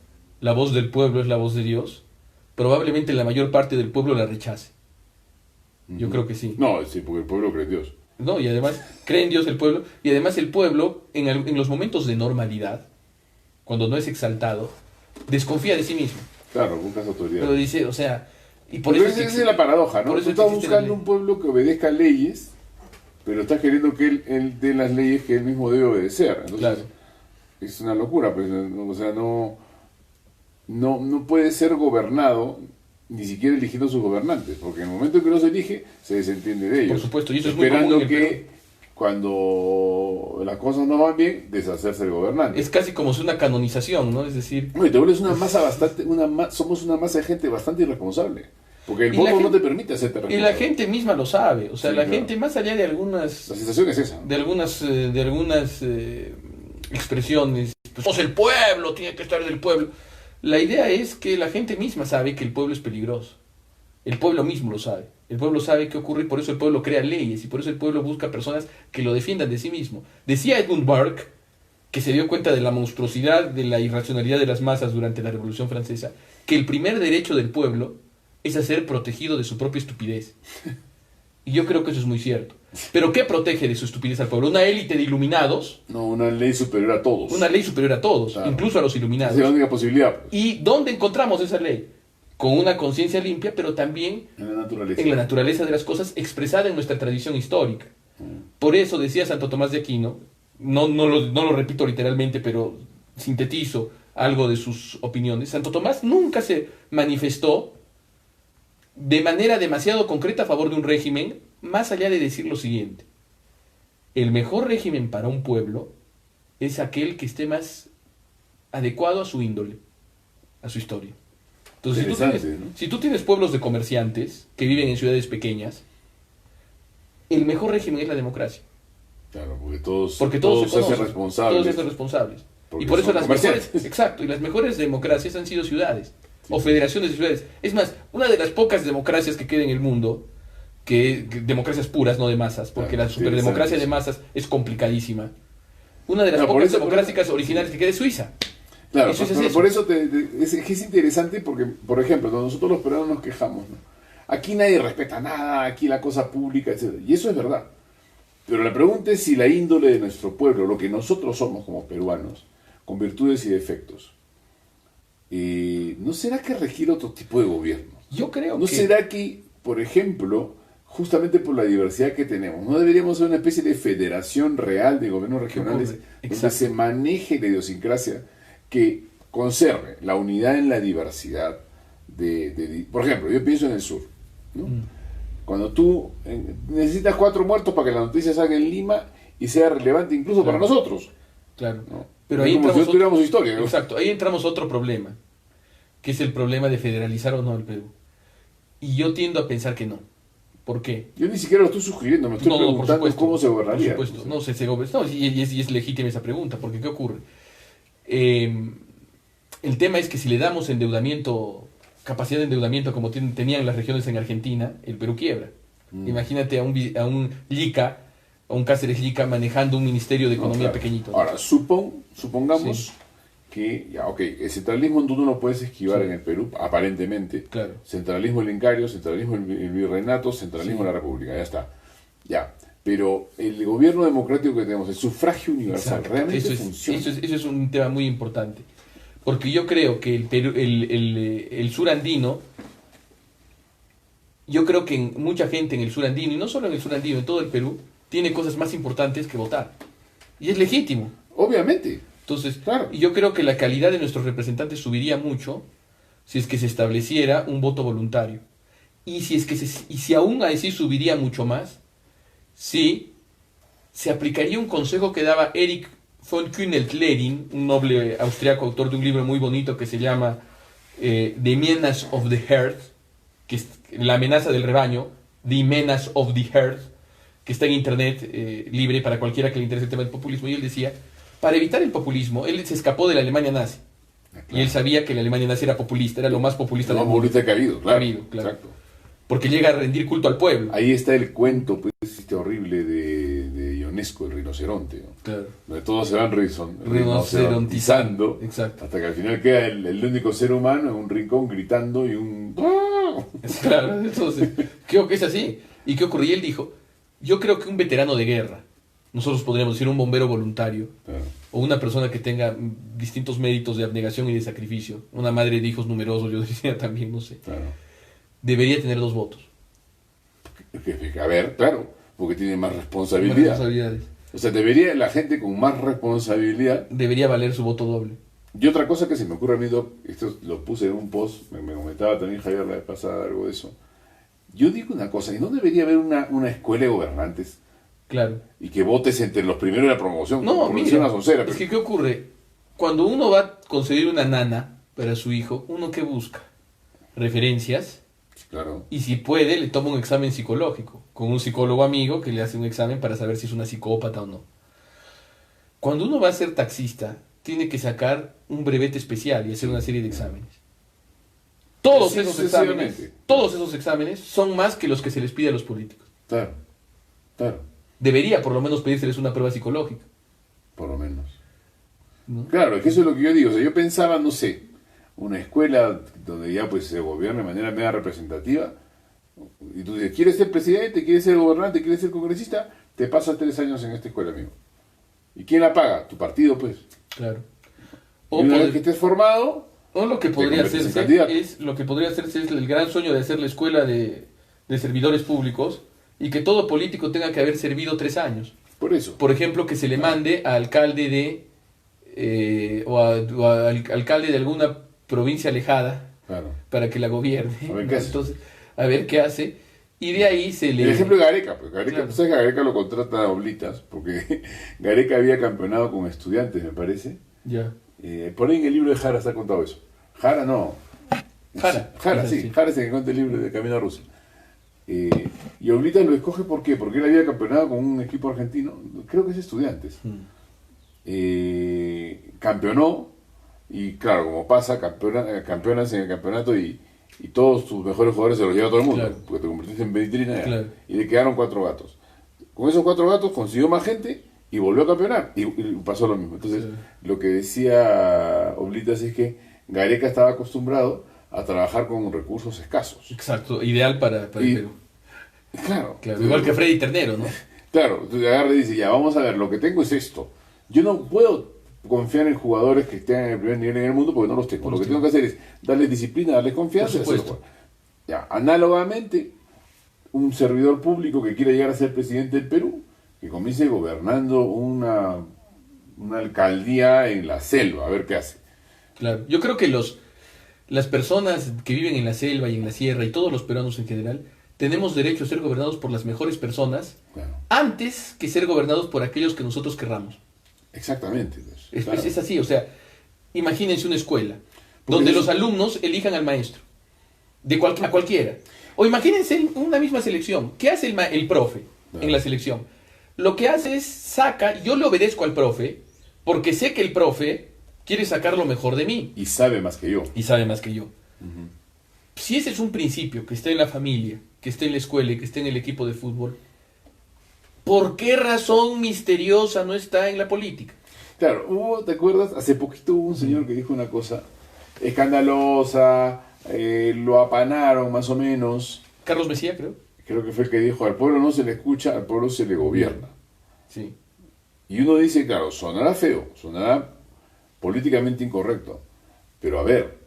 [SPEAKER 2] la voz del pueblo es la voz de Dios, probablemente la mayor parte del pueblo la rechace. Yo creo que sí.
[SPEAKER 1] No, sí, porque el pueblo cree en Dios.
[SPEAKER 2] No, y además cree en Dios el pueblo, y además el pueblo, en los momentos de normalidad, cuando no es exaltado, desconfía de sí mismo.
[SPEAKER 1] Claro, buscas autoridad.
[SPEAKER 2] Pero dice, o sea, y por
[SPEAKER 1] Pero
[SPEAKER 2] eso
[SPEAKER 1] esa es la paradoja, ¿no?
[SPEAKER 2] por eso
[SPEAKER 1] Tú estás
[SPEAKER 2] existe la
[SPEAKER 1] buscando
[SPEAKER 2] ley.
[SPEAKER 1] un pueblo que obedezca leyes, pero estás queriendo que él dé las leyes que él mismo debe obedecer. Entonces,
[SPEAKER 2] Claro.
[SPEAKER 1] es una locura, pues, o sea, no puede ser gobernado ni siquiera eligiendo a sus gobernantes, porque en el momento en que los elige, se desentiende de ellos.
[SPEAKER 2] Por supuesto, y eso es muy
[SPEAKER 1] esperando
[SPEAKER 2] común en el
[SPEAKER 1] que cuando las cosas no van bien, deshacerse del gobernante.
[SPEAKER 2] Es casi como si una canonización, ¿no? Es decir,
[SPEAKER 1] Oye, te vuelves una masa bastante, somos una masa de gente bastante irresponsable, porque el
[SPEAKER 2] Y la
[SPEAKER 1] voto no
[SPEAKER 2] gente-
[SPEAKER 1] te permite hacerte
[SPEAKER 2] y
[SPEAKER 1] responsable.
[SPEAKER 2] la gente misma lo sabe, o sea,
[SPEAKER 1] Sí,
[SPEAKER 2] la
[SPEAKER 1] claro.
[SPEAKER 2] gente, más allá de
[SPEAKER 1] La
[SPEAKER 2] algunas
[SPEAKER 1] sensación es esa, ¿no?
[SPEAKER 2] de algunas expresiones, pues, somos el pueblo, tiene que estar del pueblo. La idea es que la gente misma sabe que el pueblo es peligroso. El pueblo mismo lo sabe. El pueblo sabe qué ocurre y por eso el pueblo crea leyes y por eso el pueblo busca personas que lo defiendan de sí mismo. Decía Edmund Burke, que se dio cuenta de la monstruosidad, de la irracionalidad de las masas durante la Revolución Francesa, que el primer derecho del pueblo es a ser protegido de su propia estupidez. Y yo creo que eso es muy cierto. Pero ¿qué protege de su estupidez al pueblo? Una élite de iluminados,
[SPEAKER 1] No, una ley superior a todos.
[SPEAKER 2] una ley superior a todos,
[SPEAKER 1] Claro.
[SPEAKER 2] incluso a los
[SPEAKER 1] Esa
[SPEAKER 2] iluminados.
[SPEAKER 1] es la única posibilidad, pues,
[SPEAKER 2] ¿Y dónde encontramos esa ley? Con una conciencia limpia, pero también
[SPEAKER 1] en la naturaleza.
[SPEAKER 2] en la naturaleza de las cosas expresada en nuestra tradición histórica. Por eso decía Santo Tomás de Aquino, no lo repito literalmente, pero sintetizo algo de sus opiniones. Santo Tomás nunca se manifestó de manera demasiado concreta a favor de un régimen, más allá de decir lo siguiente. el mejor régimen para un pueblo es aquel que esté más adecuado a su índole, a su historia. Entonces, si tú tienes pueblos de comerciantes que viven en ciudades pequeñas, el mejor régimen es la democracia.
[SPEAKER 1] Claro, porque todos se hacen responsables.
[SPEAKER 2] Todos se hacen responsables. Y por eso las mejores, exacto, y las mejores democracias han sido ciudades, o federaciones de ciudades. Es más, una de las pocas democracias que queda en el mundo, que democracias puras, no de masas, porque la superdemocracia de masas es complicadísima. Una de las pocas democráticas originales que queda es Suiza.
[SPEAKER 1] Claro, por eso es interesante porque, por ejemplo, cuando nosotros los peruanos nos quejamos, ¿no? Aquí nadie respeta nada, aquí la cosa pública, etc. Y eso es verdad. Pero la pregunta es si la índole de nuestro pueblo, lo que nosotros somos como peruanos, con virtudes y defectos, ¿no será que requiere otro tipo de gobierno?
[SPEAKER 2] Yo creo
[SPEAKER 1] ¿No será que, por ejemplo, justamente por la diversidad que tenemos, no deberíamos ser una especie de federación real de gobiernos regionales donde se maneje la idiosincrasia que conserve la unidad en la diversidad? Por ejemplo, yo pienso en el sur, ¿no? Cuando tú necesitas 4 muertos para que la noticia salga en Lima y sea relevante incluso para nosotros.
[SPEAKER 2] Claro.
[SPEAKER 1] ¿No?
[SPEAKER 2] Pero ahí
[SPEAKER 1] como si no tuviéramos historia, ¿no?
[SPEAKER 2] Exacto, ahí entramos a otro problema, que es el problema de federalizar o no el Perú. Y yo tiendo a pensar que no. ¿Por qué?
[SPEAKER 1] Yo ni siquiera lo estoy sugiriendo, me estoy preguntando cómo se gobernaría.
[SPEAKER 2] Por supuesto, y es legítima esa pregunta, porque ¿qué ocurre? El tema es que si le damos capacidad de endeudamiento como tenían las regiones en Argentina, el Perú quiebra. Imagínate a un Lica, a un Cáceres Lica manejando un ministerio de economía pequeñito.
[SPEAKER 1] Ahora, supongamos que, el centralismo tú no lo puedes esquivar en el Perú, aparentemente.
[SPEAKER 2] Claro.
[SPEAKER 1] Centralismo elencario, centralismo el virreinato, centralismo en la república, ya está. Ya. Pero el gobierno democrático que tenemos, el sufragio universal, realmente funciona.
[SPEAKER 2] Eso es un tema muy importante. Porque yo creo que el sur andino, yo creo que mucha gente en el sur andino, y no solo en el sur andino, en todo el Perú, tiene cosas más importantes que votar. Y es legítimo.
[SPEAKER 1] Obviamente.
[SPEAKER 2] Entonces,
[SPEAKER 1] claro.
[SPEAKER 2] Y yo creo que la calidad de nuestros representantes subiría mucho si es que se estableciera un voto voluntario. Y si aún así subiría mucho más, si se aplicaría un consejo que daba Erich von Kühnelt-Leddihn, un noble austriaco, autor de un libro muy bonito que se llama The Menace of the Herd, que es la amenaza del rebaño, The Menace of the Herd, que está en internet, libre para cualquiera que le interese el tema del populismo. Y él decía, para evitar el populismo, él se escapó de la Alemania nazi. Claro. Y él sabía que la Alemania nazi era populista, era lo más populista del mundo.
[SPEAKER 1] Lo más populista que ha habido, claro.
[SPEAKER 2] Exacto. Porque llega a rendir culto al pueblo.
[SPEAKER 1] Ahí está el cuento, pues, horrible de Ionesco, el rinoceronte, ¿no?
[SPEAKER 2] Claro.
[SPEAKER 1] Donde todos se van rinocerontizando.
[SPEAKER 2] Exacto.
[SPEAKER 1] Hasta que al final queda el único ser humano en un rincón gritando y un...
[SPEAKER 2] Claro, entonces, creo que es así. ¿Y qué ocurrió? Y él dijo, yo creo que un veterano de guerra, nosotros podríamos decir un bombero voluntario, claro, o una persona que tenga distintos méritos de abnegación y de sacrificio, una madre de hijos numerosos, yo decía también, no sé,
[SPEAKER 1] claro,
[SPEAKER 2] debería tener 2 votos.
[SPEAKER 1] A ver, claro, porque tiene más responsabilidad. O sea, la gente con más responsabilidad
[SPEAKER 2] debería valer su voto doble.
[SPEAKER 1] Y otra cosa que se me ocurre a mí, Doc, esto lo puse en un post, me comentaba también Javier la vez pasada algo de eso. Yo digo una cosa, ¿y no debería haber una escuela de gobernantes?
[SPEAKER 2] Claro.
[SPEAKER 1] Y que votes entre los primeros de la promoción.
[SPEAKER 2] No, mira,
[SPEAKER 1] una soncera,
[SPEAKER 2] es que ¿qué ocurre? Cuando uno va a conseguir una nana para su hijo, ¿uno qué busca? Referencias.
[SPEAKER 1] Claro.
[SPEAKER 2] Y si puede, le toma un examen psicológico, con un psicólogo amigo que le hace un examen para saber si es una psicópata o no. Cuando uno va a ser taxista, tiene que sacar un brevete especial y hacer una serie de exámenes. Todos esos exámenes son más que los que se les pide a los políticos.
[SPEAKER 1] Claro, claro.
[SPEAKER 2] Debería por lo menos pedírseles una prueba psicológica.
[SPEAKER 1] Por lo menos.
[SPEAKER 2] ¿No?
[SPEAKER 1] Claro, es que eso es lo que yo digo. O sea, yo pensaba, no sé, una escuela donde ya pues se gobierna de manera media representativa. Y tú dices, ¿quieres ser presidente? ¿Quieres ser gobernante? ¿Quieres ser congresista? Te pasas 3 años en esta escuela, amigo. ¿Y quién la paga? Tu partido, pues.
[SPEAKER 2] Claro.
[SPEAKER 1] O una vez que estés formado...
[SPEAKER 2] O lo que podría hacerse es el gran sueño de hacer la escuela de servidores públicos y que todo político tenga que haber servido 3 años.
[SPEAKER 1] Por eso.
[SPEAKER 2] Por ejemplo, que se le mande a alcalde alcalde de alguna provincia alejada,
[SPEAKER 1] claro,
[SPEAKER 2] para que la gobierne.
[SPEAKER 1] A ver qué hace.
[SPEAKER 2] Entonces, a ver qué hace. Y de ahí se le...
[SPEAKER 1] El ejemplo de Gareca, pues Gareca,
[SPEAKER 2] Claro.
[SPEAKER 1] ¿sabes que Gareca lo contrata a Oblitas? Porque Gareca había campeonado con Estudiantes, me parece.
[SPEAKER 2] Ya.
[SPEAKER 1] Por ahí en el libro de Jara está contado eso. Jara no.
[SPEAKER 2] Jara.
[SPEAKER 1] Jara,
[SPEAKER 2] Esa
[SPEAKER 1] sí.
[SPEAKER 2] sí.
[SPEAKER 1] Jara es el que cuenta el libro de Camino a Rusia. Y Oblitas lo escoge ¿por qué? Porque él había campeonado con un equipo argentino, creo que es Estudiantes. Campeonó y claro, como pasa, campeonas en el campeonato y todos tus mejores jugadores se los lleva todo el mundo,
[SPEAKER 2] Claro.
[SPEAKER 1] porque te convertiste en vitrina
[SPEAKER 2] Claro.
[SPEAKER 1] y le quedaron 4 gatos. Con esos 4 gatos consiguió más gente y volvió a campeonar y pasó lo mismo. Entonces,
[SPEAKER 2] Claro.
[SPEAKER 1] lo que decía Oblitas es que Gareca estaba acostumbrado a trabajar con recursos escasos.
[SPEAKER 2] Exacto, ideal para el Perú.
[SPEAKER 1] Claro,
[SPEAKER 2] Claro, igual que Freddy Ternero, ¿no?
[SPEAKER 1] Claro, entonces agarra y dice, ya, vamos a ver, lo que tengo es esto. Yo no puedo confiar en jugadores que estén en el primer nivel en el mundo porque no los tengo. Lo que tengo que hacer es darles disciplina, darles confianza.
[SPEAKER 2] Por
[SPEAKER 1] Y hacerlo
[SPEAKER 2] supuesto.
[SPEAKER 1] jugar. Ya, análogamente, un servidor público que quiera llegar a ser presidente del Perú, que comience gobernando una alcaldía en la selva, a ver qué hace.
[SPEAKER 2] Claro. Yo creo que las personas que viven en la selva y en la sierra y todos los peruanos en general tenemos derecho a ser gobernados por las mejores personas
[SPEAKER 1] Claro.
[SPEAKER 2] antes que ser gobernados por aquellos que nosotros querramos.
[SPEAKER 1] Exactamente. Pues,
[SPEAKER 2] Es,
[SPEAKER 1] claro.
[SPEAKER 2] es así, o sea, imagínense una escuela
[SPEAKER 1] Porque
[SPEAKER 2] donde
[SPEAKER 1] es-
[SPEAKER 2] los alumnos elijan al maestro, a cualquiera. O imagínense una misma selección. ¿Qué hace el profe en la selección? Lo que hace es yo le obedezco al profe porque sé que el profe quiere sacar lo mejor de mí
[SPEAKER 1] Y sabe más que yo.
[SPEAKER 2] y sabe más que yo. Si ese es un principio que está en la familia, que está en la escuela y que está en el equipo de fútbol, ¿por qué razón misteriosa no está en la política?
[SPEAKER 1] Claro, ¿te acuerdas? Hace poquito hubo un señor que dijo una cosa escandalosa, lo apanaron más o menos.
[SPEAKER 2] Carlos Mejía, creo.
[SPEAKER 1] Creo que fue el que dijo, al pueblo no se le escucha, al pueblo se le gobierna.
[SPEAKER 2] Sí.
[SPEAKER 1] Y uno dice, claro, sonará feo, sonará políticamente incorrecto, pero a ver,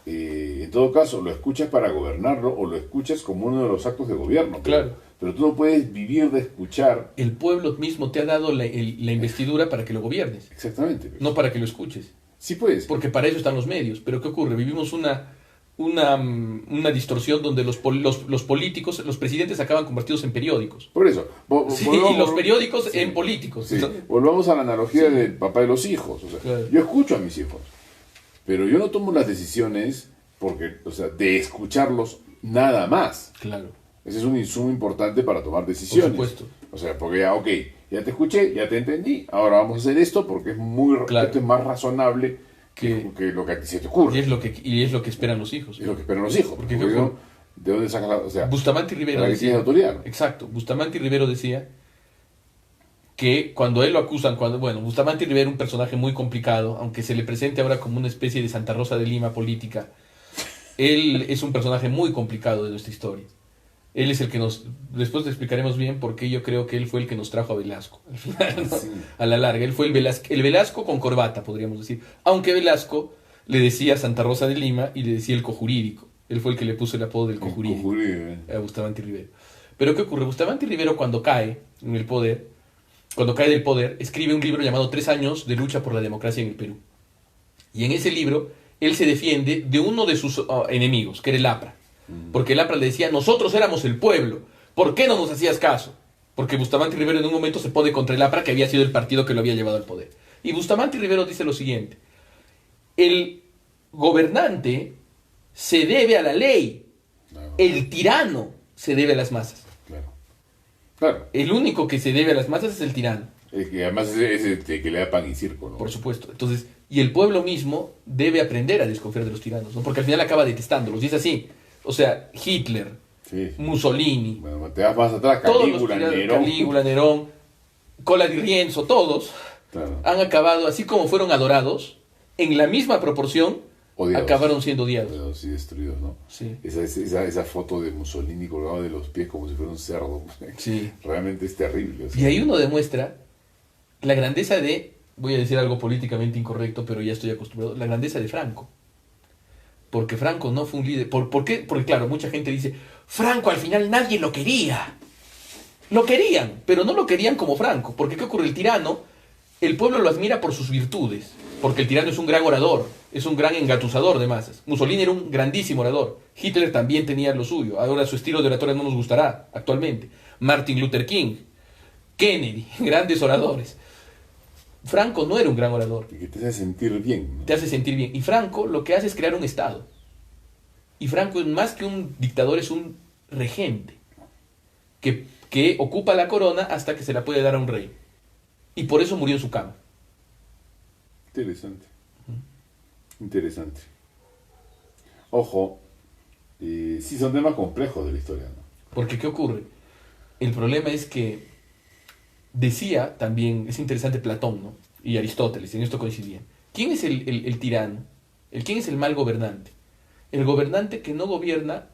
[SPEAKER 1] en todo caso, lo escuchas para gobernarlo o lo escuchas como uno de los actos de gobierno.
[SPEAKER 2] Claro.
[SPEAKER 1] Pero tú no puedes vivir de escuchar.
[SPEAKER 2] El pueblo mismo te ha dado la investidura para que lo gobiernes,
[SPEAKER 1] Exactamente.
[SPEAKER 2] no para que lo escuches.
[SPEAKER 1] Sí puedes.
[SPEAKER 2] Porque para eso están los medios. Pero ¿qué ocurre? Vivimos una distorsión donde los políticos, los presidentes acaban convertidos en periódicos.
[SPEAKER 1] Por eso.
[SPEAKER 2] Sí,
[SPEAKER 1] volvamos-
[SPEAKER 2] y los periódicos
[SPEAKER 1] Sí.
[SPEAKER 2] en políticos.
[SPEAKER 1] Sí,
[SPEAKER 2] ¿no?
[SPEAKER 1] volvamos a la analogía del papá de los hijos. O sea,
[SPEAKER 2] Claro.
[SPEAKER 1] yo escucho a mis hijos, pero yo no tomo las decisiones porque, o sea, de escucharlos nada más.
[SPEAKER 2] Claro.
[SPEAKER 1] Ese es un insumo importante para tomar decisiones.
[SPEAKER 2] Por supuesto.
[SPEAKER 1] O sea, porque ya, ok, ya te escuché, ya te entendí, ahora vamos a hacer esto porque es
[SPEAKER 2] Claro.
[SPEAKER 1] esto es más razonable que lo que a ti se te ocurre.
[SPEAKER 2] Y es lo que esperan los hijos.
[SPEAKER 1] Es lo que esperan los hijos.
[SPEAKER 2] Porque
[SPEAKER 1] Porque
[SPEAKER 2] ¿qué
[SPEAKER 1] no,
[SPEAKER 2] ocurre?
[SPEAKER 1] ¿de dónde sacas la...? O sea,
[SPEAKER 2] Bustamante y Rivero
[SPEAKER 1] para que
[SPEAKER 2] decía...
[SPEAKER 1] tienes autoridad, ¿no?
[SPEAKER 2] Exacto. Bustamante y Rivero decía que cuando él lo acusan, Bustamante y Rivero un personaje muy complicado, aunque se le presente ahora como una especie de Santa Rosa de Lima política, él es un personaje muy complicado de nuestra historia. Él es el que después te explicaremos bien por qué yo creo que él fue el que nos trajo a Velasco, al final, ¿no?
[SPEAKER 1] Sí.
[SPEAKER 2] A la larga. Él fue el Velasco con corbata, podríamos decir. Aunque Velasco le decía Santa Rosa de Lima y le decía el cojurídico. Él fue el que le puso el apodo del cojurídico a Bustamante y Rivero. Pero ¿qué ocurre? Bustamante y Rivero cuando cae en el poder, cuando cae del poder, escribe un libro llamado 3 años de lucha por la democracia en el Perú. Y en ese libro, él se defiende de uno de sus enemigos, que era el APRA. Porque el APRA le decía, nosotros éramos el pueblo, ¿por qué no nos hacías caso? Porque Bustamante y Rivero en un momento se pone contra el APRA, que había sido el partido que lo había llevado al poder. Y Bustamante y Rivero dice lo siguiente, el gobernante se debe a la ley,
[SPEAKER 1] Claro,
[SPEAKER 2] el tirano se debe a las masas.
[SPEAKER 1] claro. Claro.
[SPEAKER 2] El único que se debe a las masas es el tirano,
[SPEAKER 1] Es que además es el que le da pan y circo, ¿no?
[SPEAKER 2] por supuesto. Entonces, y el pueblo mismo debe aprender a desconfiar de los tiranos, ¿no? Porque al final acaba detestándolos. Y es así. O sea, Hitler,
[SPEAKER 1] Sí.
[SPEAKER 2] Mussolini,
[SPEAKER 1] Bueno, te vas más atrás,
[SPEAKER 2] todos los
[SPEAKER 1] Calígula,
[SPEAKER 2] tiranos,
[SPEAKER 1] Nerón.
[SPEAKER 2] Calígula, Nerón, Cola di Rienzo, todos
[SPEAKER 1] Claro.
[SPEAKER 2] han acabado, así como fueron adorados, en la misma proporción,
[SPEAKER 1] Odiados.
[SPEAKER 2] acabaron siendo odiados.
[SPEAKER 1] Odiados y destruidos, ¿no?
[SPEAKER 2] Sí.
[SPEAKER 1] Esa foto de Mussolini colgado de los pies como si fuera un cerdo.
[SPEAKER 2] Sí.
[SPEAKER 1] Realmente es terrible. o sea.
[SPEAKER 2] Y ahí uno demuestra la grandeza de, voy a decir algo políticamente incorrecto, pero ya estoy acostumbrado, la grandeza de Franco. Porque Franco no fue un líder. ¿Por qué? Porque claro, mucha gente dice, Franco al final nadie lo quería. Lo querían, pero no lo querían como Franco. Porque ¿qué ocurre? El tirano, el pueblo lo admira por sus virtudes. Porque el tirano es un gran orador, es un gran engatusador de masas. Mussolini era un grandísimo orador. Hitler también tenía lo suyo. Ahora su estilo de oratoria no nos gustará actualmente. Martin Luther King, Kennedy, grandes oradores. Franco no era un gran orador.
[SPEAKER 1] Y que te hace sentir bien, ¿no?
[SPEAKER 2] Te hace sentir bien. Y Franco lo que hace es crear un Estado. Y Franco, más que un dictador, es un regente que ocupa la corona hasta que se la puede dar a un rey. Y por eso murió en su cama.
[SPEAKER 1] Interesante. Interesante. Ojo, sí son temas complejos de la historia, ¿no?
[SPEAKER 2] Porque, ¿qué ocurre? El problema es que decía también, es interesante Platón, ¿no? Y Aristóteles, en esto coincidían. ¿Quién es el tirano? ¿Quién es el mal gobernante? El gobernante que no gobierna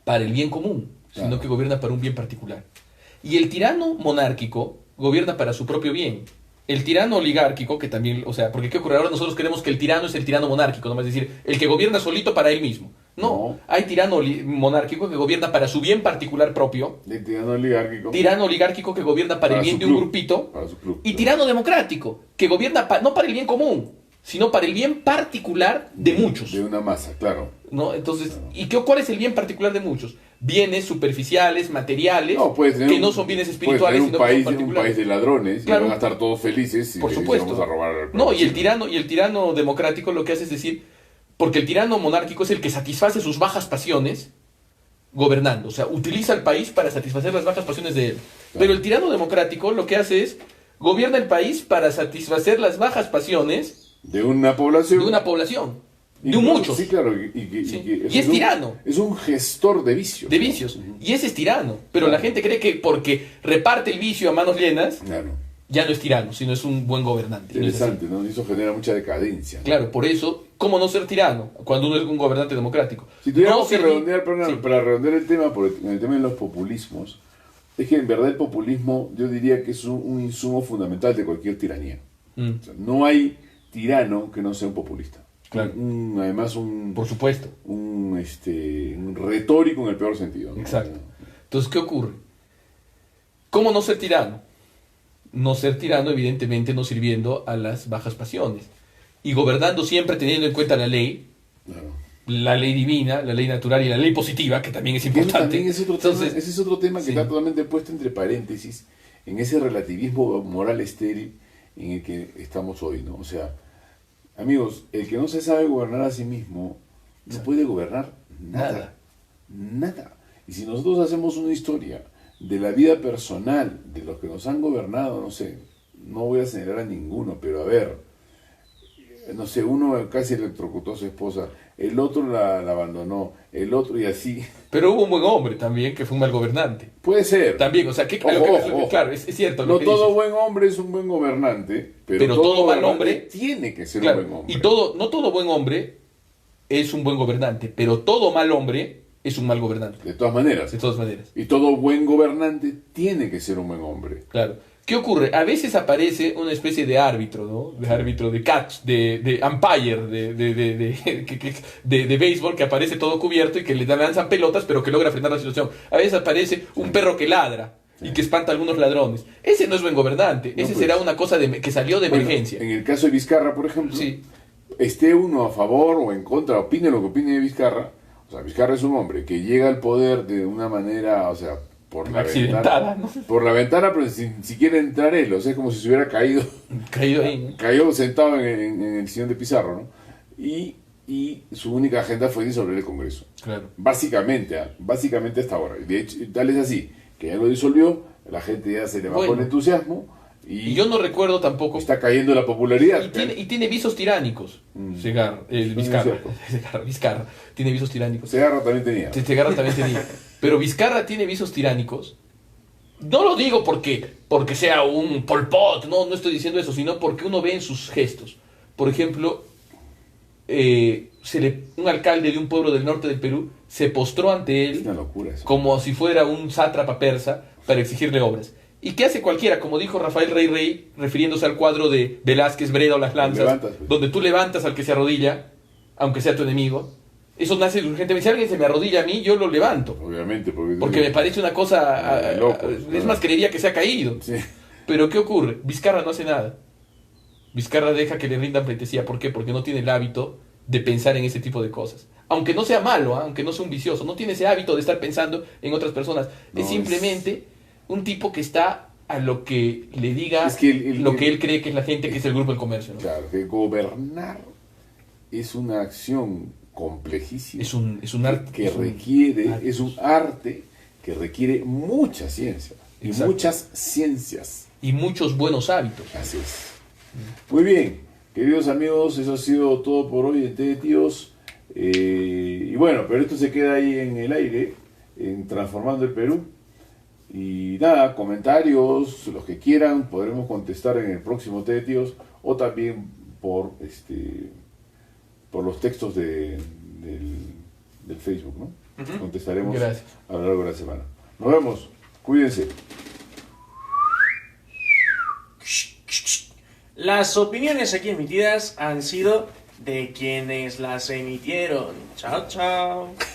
[SPEAKER 2] para el bien común, sino
[SPEAKER 1] Claro.
[SPEAKER 2] que gobierna para un bien particular. Y el tirano monárquico gobierna para su propio bien. El tirano oligárquico, que también, o sea, porque ¿qué ocurre? Ahora nosotros creemos que el tirano es el tirano monárquico, ¿no? Es decir, el que gobierna solito para él mismo. No, hay tirano monárquico que gobierna para su bien particular propio,
[SPEAKER 1] El tirano oligárquico.
[SPEAKER 2] tirano oligárquico que gobierna para el bien
[SPEAKER 1] su
[SPEAKER 2] de un
[SPEAKER 1] club,
[SPEAKER 2] grupito,
[SPEAKER 1] para su club,
[SPEAKER 2] y
[SPEAKER 1] claro.
[SPEAKER 2] tirano democrático, que gobierna no para el bien común, sino para el bien particular de muchos.
[SPEAKER 1] De una masa, claro.
[SPEAKER 2] ¿No? Entonces, ¿cuál es el bien particular de muchos? Bienes superficiales, materiales,
[SPEAKER 1] puedes tener
[SPEAKER 2] que no son bienes espirituales,
[SPEAKER 1] un
[SPEAKER 2] sino que son
[SPEAKER 1] país,
[SPEAKER 2] particulares.
[SPEAKER 1] de ladrones,
[SPEAKER 2] Claro.
[SPEAKER 1] y van a estar todos felices y
[SPEAKER 2] Por
[SPEAKER 1] les
[SPEAKER 2] supuesto.
[SPEAKER 1] vamos a robar.
[SPEAKER 2] No, y el tirano democrático lo que hace es decir, porque el tirano monárquico es el que satisface sus bajas pasiones gobernando, o sea, utiliza el país para satisfacer las bajas pasiones de él. Pero el tirano democrático lo que hace es gobierna el país para satisfacer las bajas pasiones
[SPEAKER 1] de una población.
[SPEAKER 2] de una población, de
[SPEAKER 1] Incluso,
[SPEAKER 2] muchos.
[SPEAKER 1] Sí, claro.
[SPEAKER 2] Sí.
[SPEAKER 1] Que
[SPEAKER 2] Y es tirano.
[SPEAKER 1] Es un gestor de vicios.
[SPEAKER 2] De
[SPEAKER 1] ¿no?
[SPEAKER 2] vicios.
[SPEAKER 1] Ujú.
[SPEAKER 2] Y ese es tirano. Pero la gente cree que porque reparte el vicio a manos llenas,
[SPEAKER 1] Claro.
[SPEAKER 2] ya no es tirano, sino es un buen gobernante. No es así.
[SPEAKER 1] Interesante, ¿no? Y eso genera mucha decadencia. ¿no?
[SPEAKER 2] Claro, por eso, ¿cómo no ser tirano cuando uno es un gobernante democrático?
[SPEAKER 1] Si tuviéramos
[SPEAKER 2] No
[SPEAKER 1] que
[SPEAKER 2] ser-
[SPEAKER 1] redondear, perdón,
[SPEAKER 2] Sí.
[SPEAKER 1] para redondear el tema, en el tema de los populismos, es que en verdad el populismo yo diría que es un insumo fundamental de cualquier tiranía.
[SPEAKER 2] Mm,
[SPEAKER 1] O sea, no hay tirano que no sea un populista.
[SPEAKER 2] Claro.
[SPEAKER 1] Además,
[SPEAKER 2] por supuesto.
[SPEAKER 1] un retórico en el peor sentido, ¿no?
[SPEAKER 2] Exacto. Entonces, ¿qué ocurre? ¿Cómo no ser tirano? No ser tirano, evidentemente, no sirviendo a las bajas pasiones. Y gobernando siempre teniendo en cuenta la ley,
[SPEAKER 1] Claro.
[SPEAKER 2] la ley divina, la ley natural y la ley positiva, que también es
[SPEAKER 1] Que eso
[SPEAKER 2] importante.
[SPEAKER 1] también es otro
[SPEAKER 2] Entonces,
[SPEAKER 1] tema, ese es otro tema que
[SPEAKER 2] sí.
[SPEAKER 1] está totalmente puesto entre paréntesis en ese relativismo moral estéril en el que estamos hoy, ¿no? O sea, amigos, el que no se sabe gobernar a sí mismo no
[SPEAKER 2] Exacto.
[SPEAKER 1] puede gobernar nada. Nada. Y si nosotros hacemos una historia de la vida personal de los que nos han gobernado, no sé, no voy a señalar a ninguno, pero a ver, no sé, uno casi electrocutó a su esposa, el otro la abandonó, el otro y así.
[SPEAKER 2] Pero hubo un buen hombre también que fue un mal gobernante.
[SPEAKER 1] Puede ser.
[SPEAKER 2] También, o sea,
[SPEAKER 1] Ojo, ojo.
[SPEAKER 2] claro, es cierto.
[SPEAKER 1] No
[SPEAKER 2] lo que
[SPEAKER 1] todo
[SPEAKER 2] dices.
[SPEAKER 1] buen hombre es un buen gobernante, pero,
[SPEAKER 2] Pero todo mal
[SPEAKER 1] gobernante
[SPEAKER 2] hombre
[SPEAKER 1] tiene que ser
[SPEAKER 2] Claro,
[SPEAKER 1] un buen hombre.
[SPEAKER 2] y no todo buen hombre es un buen gobernante, pero todo mal hombre es un mal gobernante,
[SPEAKER 1] De todas maneras.
[SPEAKER 2] de todas maneras.
[SPEAKER 1] Y todo buen gobernante tiene que ser un buen hombre.
[SPEAKER 2] Claro. ¿Qué ocurre? A veces aparece una especie de árbitro, ¿no? De árbitro, de catch, de umpire, de béisbol, que aparece todo cubierto y que le lanzan pelotas, pero que logra frenar la situación. A veces aparece un perro que ladra y que espanta a algunos ladrones. Ese no es buen gobernante.
[SPEAKER 1] No,
[SPEAKER 2] Ese
[SPEAKER 1] pues.
[SPEAKER 2] será una cosa que salió de
[SPEAKER 1] Bueno,
[SPEAKER 2] emergencia.
[SPEAKER 1] en el caso de Vizcarra, por ejemplo,
[SPEAKER 2] Sí.
[SPEAKER 1] esté uno a favor o en contra, opine lo que opine de Vizcarra. O sea, Vizcarra es un hombre que llega al poder de una manera, o sea, por la
[SPEAKER 2] Accidentada,
[SPEAKER 1] ventana.
[SPEAKER 2] ¿no?
[SPEAKER 1] Por la ventana, pero sin siquiera entrar él. O sea, es como si se hubiera caído.
[SPEAKER 2] Caído ahí, ¿no?
[SPEAKER 1] Cayó sentado en el sillón de Pizarro, ¿no? Y su única agenda fue disolver el Congreso.
[SPEAKER 2] Claro.
[SPEAKER 1] Básicamente hasta ahora. De hecho, tal es así, que ya lo disolvió, la gente ya se le bajó
[SPEAKER 2] Bueno.
[SPEAKER 1] el entusiasmo
[SPEAKER 2] Y yo no recuerdo tampoco.
[SPEAKER 1] está cayendo la popularidad.
[SPEAKER 2] Y tiene visos tiránicos. Segarra, Vizcarra.
[SPEAKER 1] cierto.
[SPEAKER 2] Vizcarra. Tiene visos tiránicos.
[SPEAKER 1] Segarra también tenía.
[SPEAKER 2] Segarra también tenía. Pero Vizcarra tiene visos tiránicos. No lo digo porque sea un Pol Pot, no estoy diciendo eso, sino porque uno ve en sus gestos. Por ejemplo, un alcalde de un pueblo del norte del Perú se postró ante
[SPEAKER 1] Es
[SPEAKER 2] él
[SPEAKER 1] una locura eso.
[SPEAKER 2] como si fuera un sátrapa persa para exigirle obras. ¿Y qué hace cualquiera? Como dijo Rafael Rey, refiriéndose al cuadro de Velázquez, Breda o Las Lanzas,
[SPEAKER 1] Levantas, pues.
[SPEAKER 2] donde tú levantas al que se arrodilla, aunque sea tu enemigo. Eso nace urgentemente. Si alguien se me arrodilla a mí, yo lo levanto.
[SPEAKER 1] Obviamente, porque
[SPEAKER 2] Porque me parece una cosa...
[SPEAKER 1] Loco,
[SPEAKER 2] es más, creería que se ha caído.
[SPEAKER 1] Sí.
[SPEAKER 2] Pero ¿qué ocurre? Vizcarra no hace nada. Vizcarra deja que le rindan pleitesía. ¿Por qué? Porque no tiene el hábito de pensar en ese tipo de cosas. Aunque no sea malo, aunque no sea un vicioso, no tiene ese hábito de estar pensando en otras personas.
[SPEAKER 1] No,
[SPEAKER 2] es simplemente un tipo que está a lo que le diga
[SPEAKER 1] Es que
[SPEAKER 2] lo que él cree que es la gente, que es el grupo del comercio, ¿no?
[SPEAKER 1] Claro, que gobernar es una acción complejísima.
[SPEAKER 2] Es un arte.
[SPEAKER 1] Que
[SPEAKER 2] es un
[SPEAKER 1] requiere,
[SPEAKER 2] arte.
[SPEAKER 1] es un arte que requiere mucha ciencia. Y
[SPEAKER 2] Exacto.
[SPEAKER 1] muchas ciencias.
[SPEAKER 2] Y muchos buenos hábitos.
[SPEAKER 1] Así es. Muy bien, queridos amigos, eso ha sido todo por hoy en Té de Tíos. Y bueno, pero esto se queda ahí en el aire, en Transformando el Perú. Y nada, comentarios, los que quieran, podremos contestar en el próximo Té de Tíos o también por los textos del Facebook, ¿no? Contestaremos
[SPEAKER 2] Gracias.
[SPEAKER 1] a lo largo de la semana. Nos vemos, cuídense.
[SPEAKER 3] Las opiniones aquí emitidas han sido de quienes las emitieron. Chao, chao.